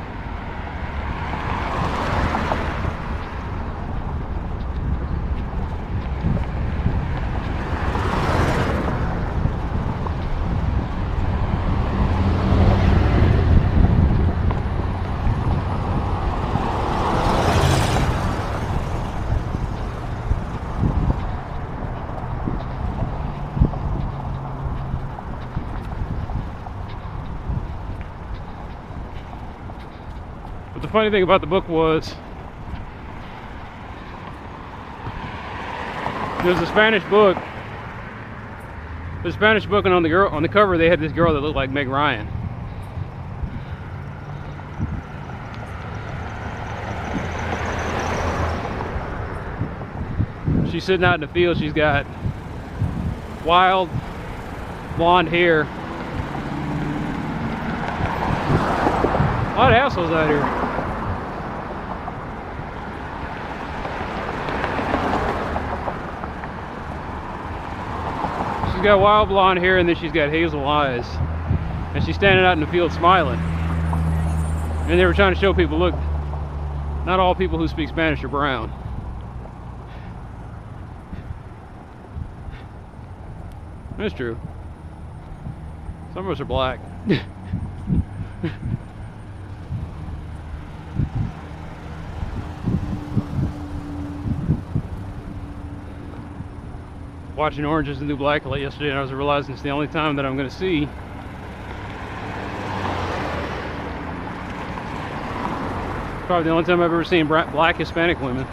but the funny thing about the book was there's a Spanish book. The Spanish book, and on the cover they had this girl that looked like Meg Ryan. She's sitting out in the field. She's got wild blonde hair. A lot of assholes out here. She's got wild blonde hair, and then she's got hazel eyes. And she's standing out in the field smiling. And they were trying to show people, look, not all people who speak Spanish are brown. That's true. Some of us are black. Watching Orange Is the New Black yesterday, and I was realizing it's the only time that I'm going to see probably the only time I've ever seen black Hispanic women.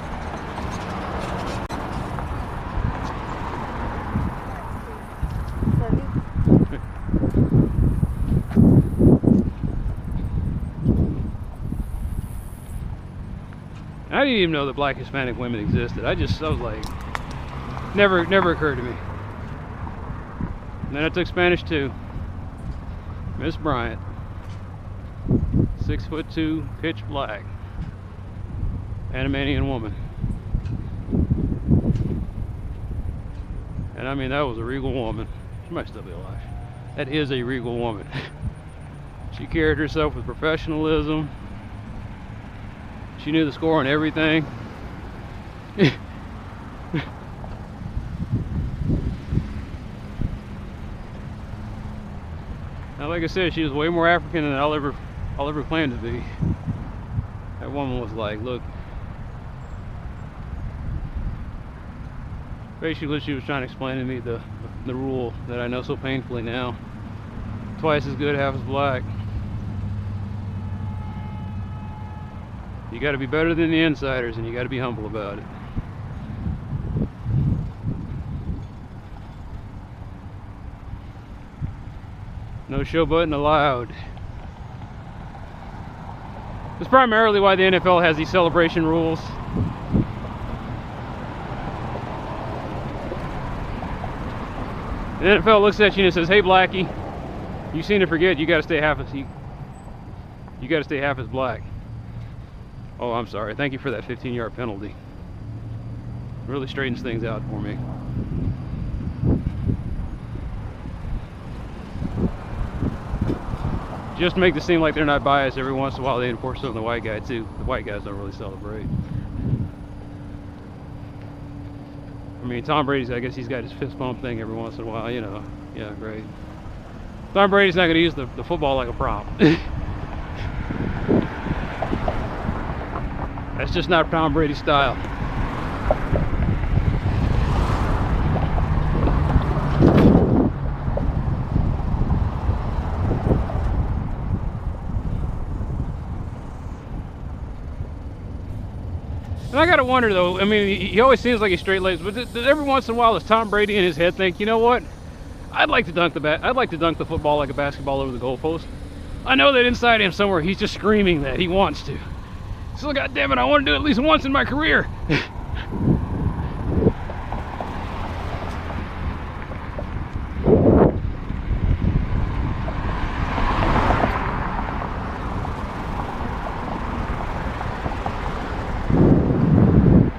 I didn't even know that black Hispanic women existed. I was like, never occurred to me. And then I took Spanish too. Miss Bryant, 6'2", pitch black, Panamanian woman. And I mean, that was a regal woman. She might still be alive. That is a regal woman. She carried herself with professionalism. She knew the score on everything. Now, like I said, she was way more African than I'll ever claim to be. That woman was like, look. Basically, she was trying to explain to me the rule that I know so painfully now. Twice as good, half as black. You got to be better than the insiders, and you got to be humble about it. No show button allowed. That's primarily why the NFL has these celebration rules. The NFL looks at you and says, "Hey, Blackie, you seem to forget you got to stay half as black." Oh, I'm sorry. Thank you for that 15-yard penalty. Really straightens things out for me. Just to make it seem like they're not biased, every once in a while they enforce it on the white guy too. The white guys don't really celebrate. I mean, Tom Brady's, I guess he's got his fist bump thing every once in a while, you know. Yeah, great. Tom Brady's not going to use the football like a prop. That's just not Tom Brady's style. And I gotta wonder though, I mean, he always seems like he's straight-laced, but every once in a while does Tom Brady in his head think, you know what? I'd like to dunk the football like a basketball over the goalpost. I know that inside him somewhere he's just screaming that he wants to. So God damn it, I want to do it at least once in my career.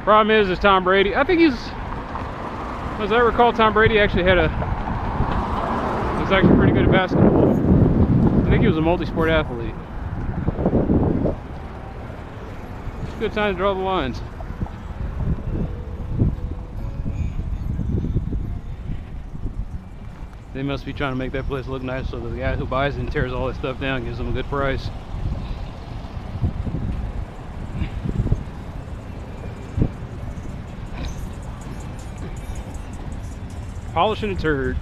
Problem is Tom Brady, I think he's, as I recall, Tom Brady actually was actually pretty good at basketball. I think he was a multi-sport athlete. good time to draw the lines. They must be trying to make that place look nice so that the guy who buys it and tears all that stuff down gives them a good price. Polishing a turd.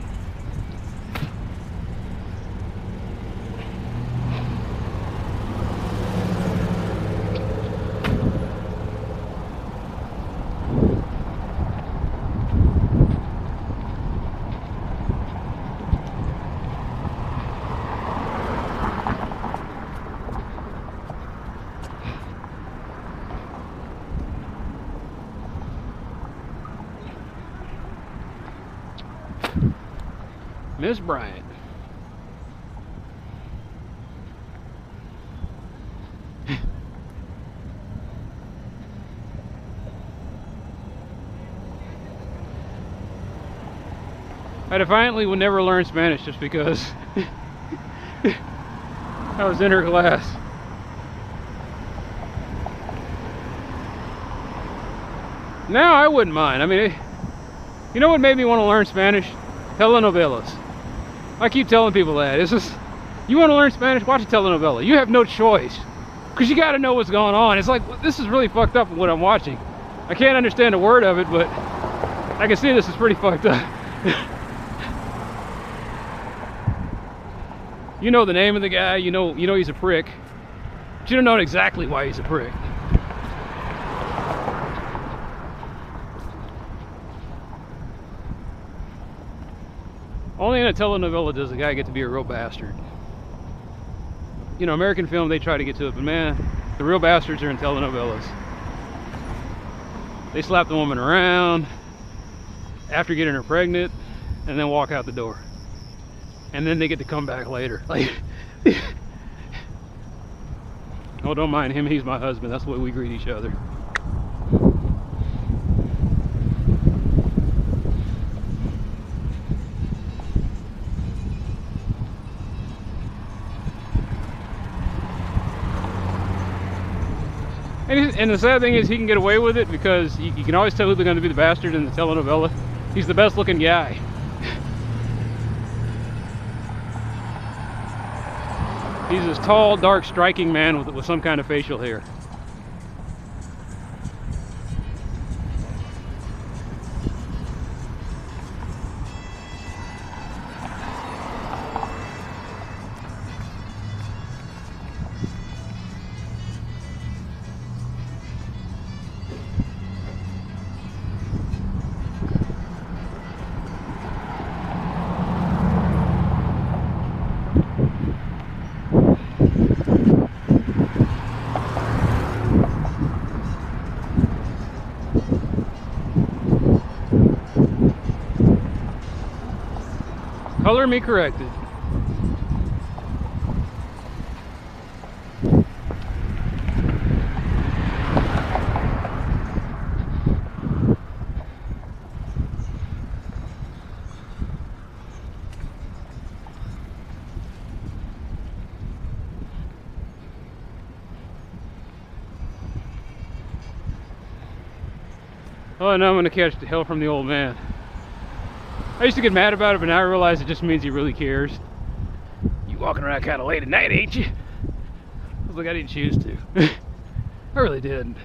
Miss Bryant. I defiantly would never learn Spanish just because I was in her class. Now I wouldn't mind. I mean, you know what made me want to learn Spanish? Telenovelas. I keep telling people that. It's just, you want to learn Spanish? Watch a telenovela. You have no choice. Because you got to know what's going on. It's like, this is really fucked up what I'm watching. I can't understand a word of it, but I can see this is pretty fucked up. You know the name of the guy, you know he's a prick. But you don't know exactly why he's a prick. Only in a telenovela does the guy get to be a real bastard. You know, American film, they try to get to it, but man, the real bastards are in telenovelas. They slap the woman around after getting her pregnant and then walk out the door. And then they get to come back later. Like, oh, don't mind him, he's my husband. That's the way we greet each other. And the sad thing is he can get away with it because you can always tell who's going to be the bastard in the telenovela. He's the best looking guy. He's this tall, dark, striking man with some kind of facial hair. Color me corrected. Oh, now I'm gonna catch the hell from the old man. I used to get mad about it, but now I realize it just means he really cares. You walking around kind of late at night, ain't you? I was like, I didn't choose to. I really didn't.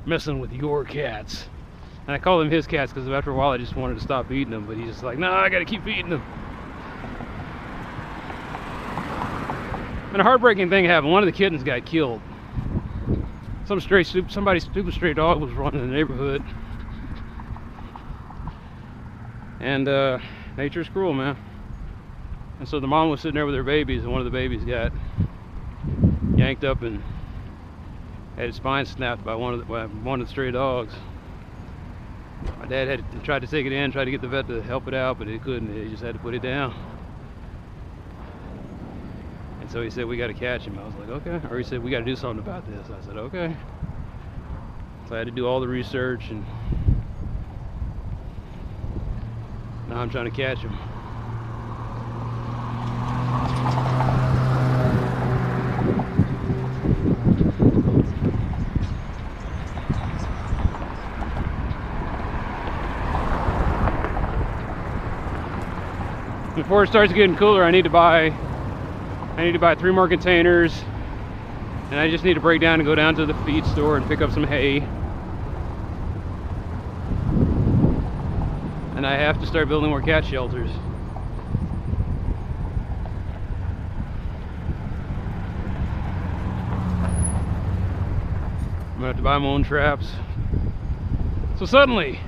Messing with your cats. And I call them his cats because after a while I just wanted to stop feeding them, but he's just like, no, I gotta keep feeding them. And a heartbreaking thing happened. One of the kittens got killed. Somebody's stupid stray dog was running in the neighborhood. And nature's cruel, man. And so the mom was sitting there with her babies, and one of the babies got yanked up and had his spine snapped by one of the stray dogs. My dad had tried to take it in, tried to get the vet to help it out, but he couldn't. He just had to put it down. And so he said, we got to catch him. I was like, okay. Or he said, we got to do something about this. I said, okay. So I had to do all the research, and now I'm trying to catch him. Before it starts getting cooler, I need to buy 3 more containers, and I just need to break down and go down to the feed store and pick up some hay. And I have to start building more cat shelters. I'm gonna have to buy my own traps. So suddenly,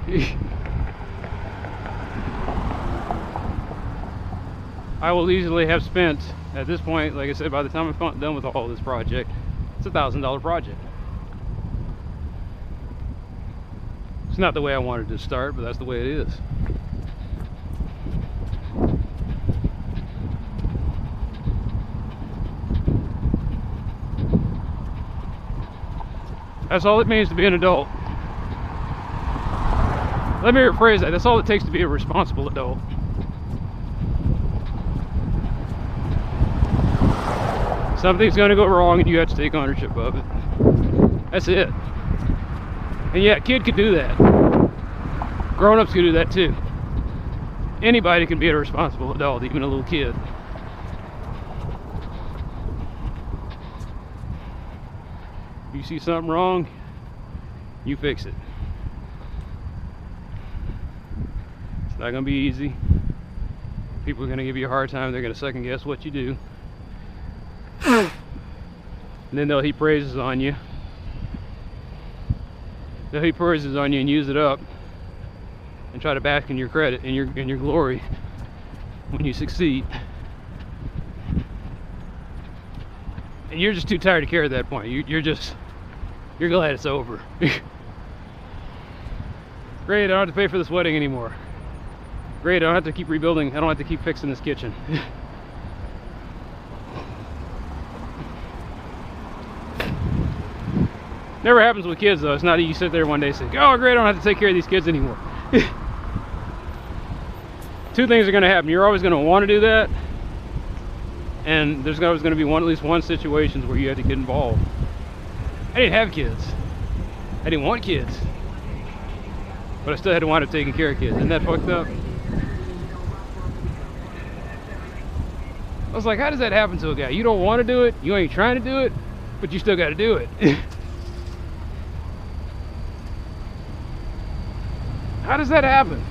I will easily have spent, at this point, like I said, by the time I'm done with all this project, it's a $1,000 project. It's not the way I wanted to start, but that's the way it is. That's all it means to be an adult. Let me rephrase that. That's all it takes to be a responsible adult. Something's going to go wrong and you have to take ownership of it. That's it. And yeah, a kid could do that. Grown-ups could do that too. Anybody can be a responsible adult, even a little kid. If you see something wrong, you fix it. It's not going to be easy. People are going to give you a hard time. They're going to second guess what you do. And then they'll heap praises on you. They'll heap praises on you and use it up and try to bask in your credit and your glory when you succeed. And you're just too tired to care at that point. You're glad it's over. Great, I don't have to pay for this wedding anymore. Great, I don't have to keep rebuilding. I don't have to keep fixing this kitchen. Never happens with kids though. It's not that you sit there one day and say, oh great, I don't have to take care of these kids anymore. Two things are going to happen. You're always going to want to do that, and there's always going to be at least one situation where you have to get involved. I didn't have kids. I didn't want kids. But I still had to wind up taking care of kids. Isn't that fucked up? I was like, how does that happen to a guy? You don't want to do it, you ain't trying to do it, but you still got to do it. How does that happen?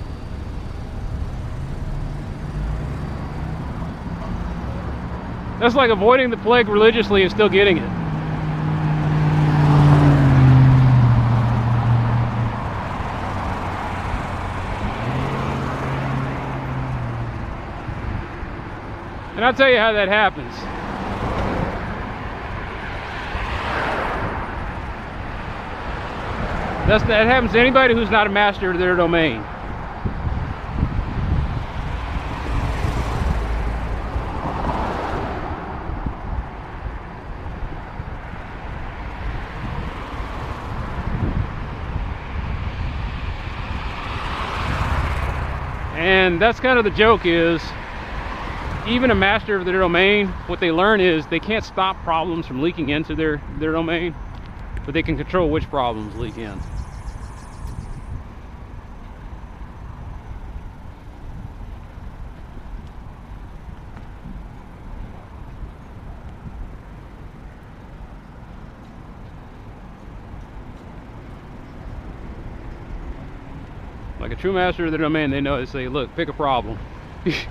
That's like avoiding the plague religiously and still getting it. And I'll tell you how that happens. That happens to anybody who's not a master of their domain. And that's kind of the joke is, even a master of their domain, what they learn is they can't stop problems from leaking into their domain, but they can control which problems leak in. Like a true master of their domain, they know, they say, look, pick a problem. Because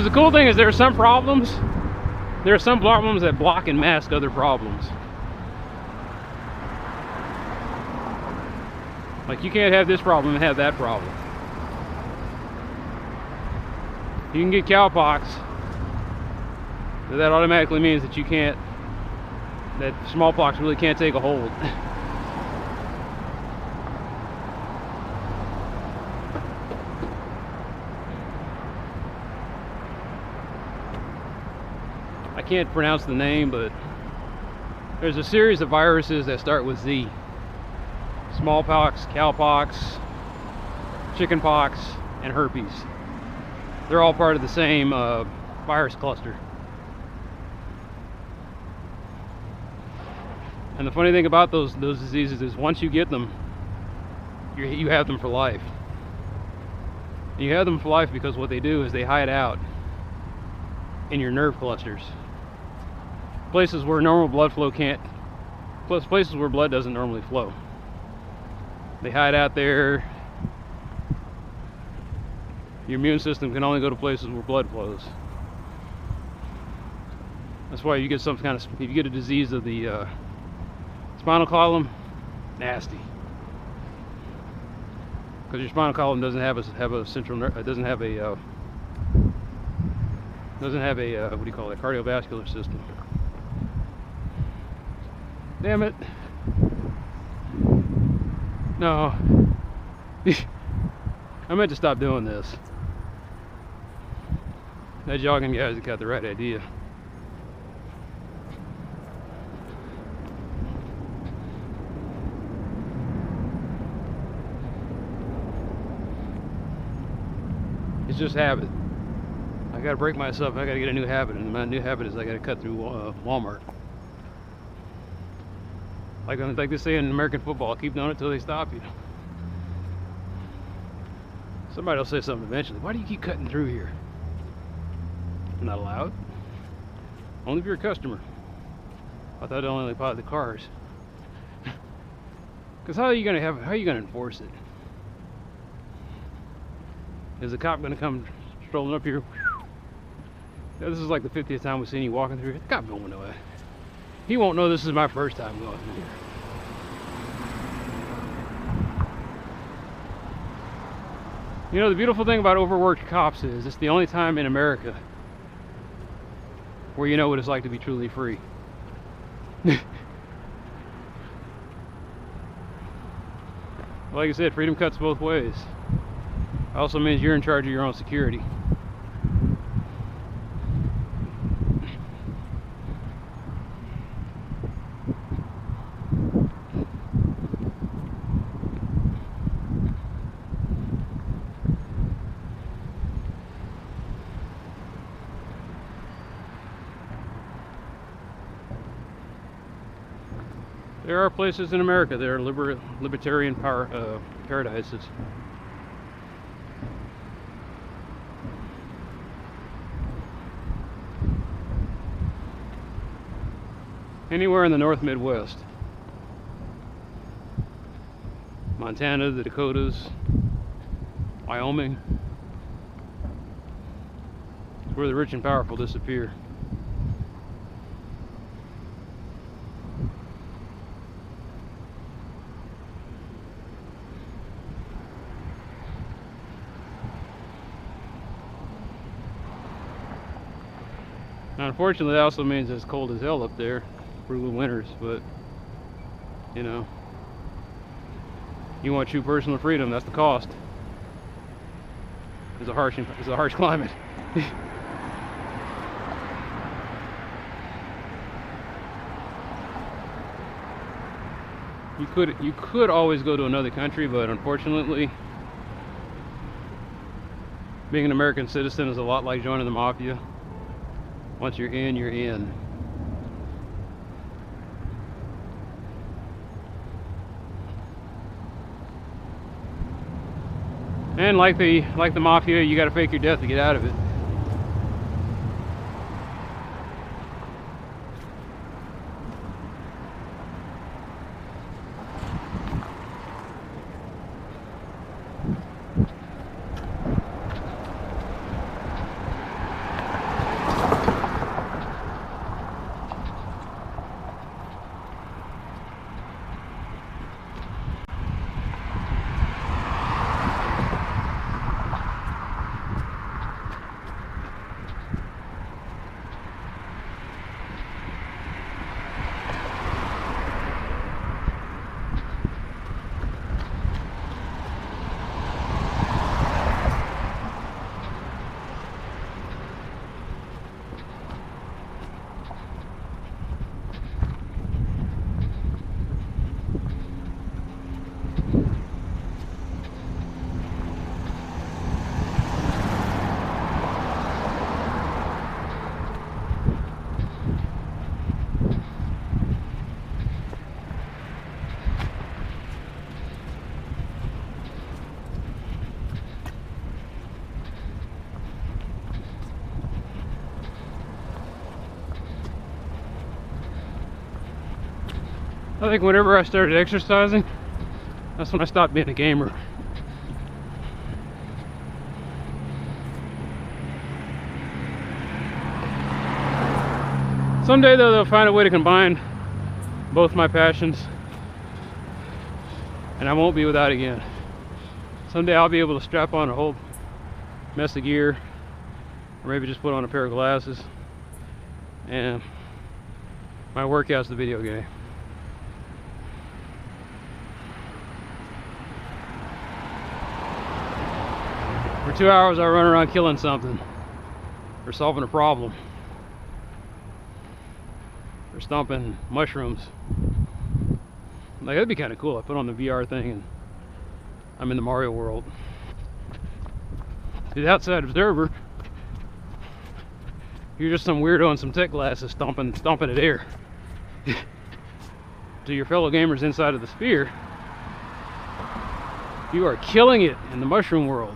the cool thing is there are some problems that block and mask other problems. Like you can't have this problem and have that problem. You can get cowpox, but that automatically means that you can't, that smallpox really can't take a hold. I can't pronounce the name, but there's a series of viruses that start with Z. Smallpox, cowpox, chickenpox, and herpes. They're all part of the same virus cluster. And the funny thing about those diseases is once you get them, you have them for life. And you have them for life because what they do is they hide out in your nerve clusters. Places where normal blood flow can't, places where blood doesn't normally flow. They hide out there. Your immune system can only go to places where blood flows. That's why you get some kind of, if you get a disease of the spinal column, nasty. Because your spinal column doesn't have a central nerve, doesn't have a what do you call it, cardiovascular system. Damn it! No, I meant to stop doing this. That jogging guy's got the right idea. It's just habit. I gotta break myself. I gotta get a new habit, and my new habit is I gotta cut through Walmart. Like they say in American football, keep doing it till they stop you. Somebody will say something eventually. Why do you keep cutting through here? I'm not allowed. Only if you're a customer. I thought I only bought the cars. Because how are you gonna enforce it? Is the cop gonna come strolling up here? This is like the 50th time we've seen you walking through here. The cop don't know it. He won't know this is my first time going through here. You know, the beautiful thing about overworked cops is it's the only time in America where you know what it's like to be truly free. Like I said, freedom cuts both ways. Also means you're in charge of your own security. There are places in America that are libertarian paradises. Anywhere in the North Midwest. Montana, the Dakotas, Wyoming. It's where the rich and powerful disappear. Now, unfortunately, that also means it's cold as hell up there. Brutal winters, but you know, you want true personal freedom, that's the cost. It's a harsh climate. You could always go to another country, but unfortunately, being an American citizen is a lot like joining the mafia. Once you're in, you're in. And like the mafia, you gotta fake your death to get out of it. I think whenever I started exercising, that's when I stopped being a gamer. Someday though, they'll find a way to combine both my passions, and I won't be without again. Someday I'll be able to strap on a whole mess of gear, or maybe just put on a pair of glasses, and my workout's the video game. For 2 hours I run around killing something, or solving a problem, or stomping mushrooms. Like, that'd be kind of cool. I put on the VR thing and I'm in the Mario world. To the outside observer, you're just some weirdo in some tech glasses stomping at air. To your fellow gamers inside of the sphere, you are killing it in the mushroom world.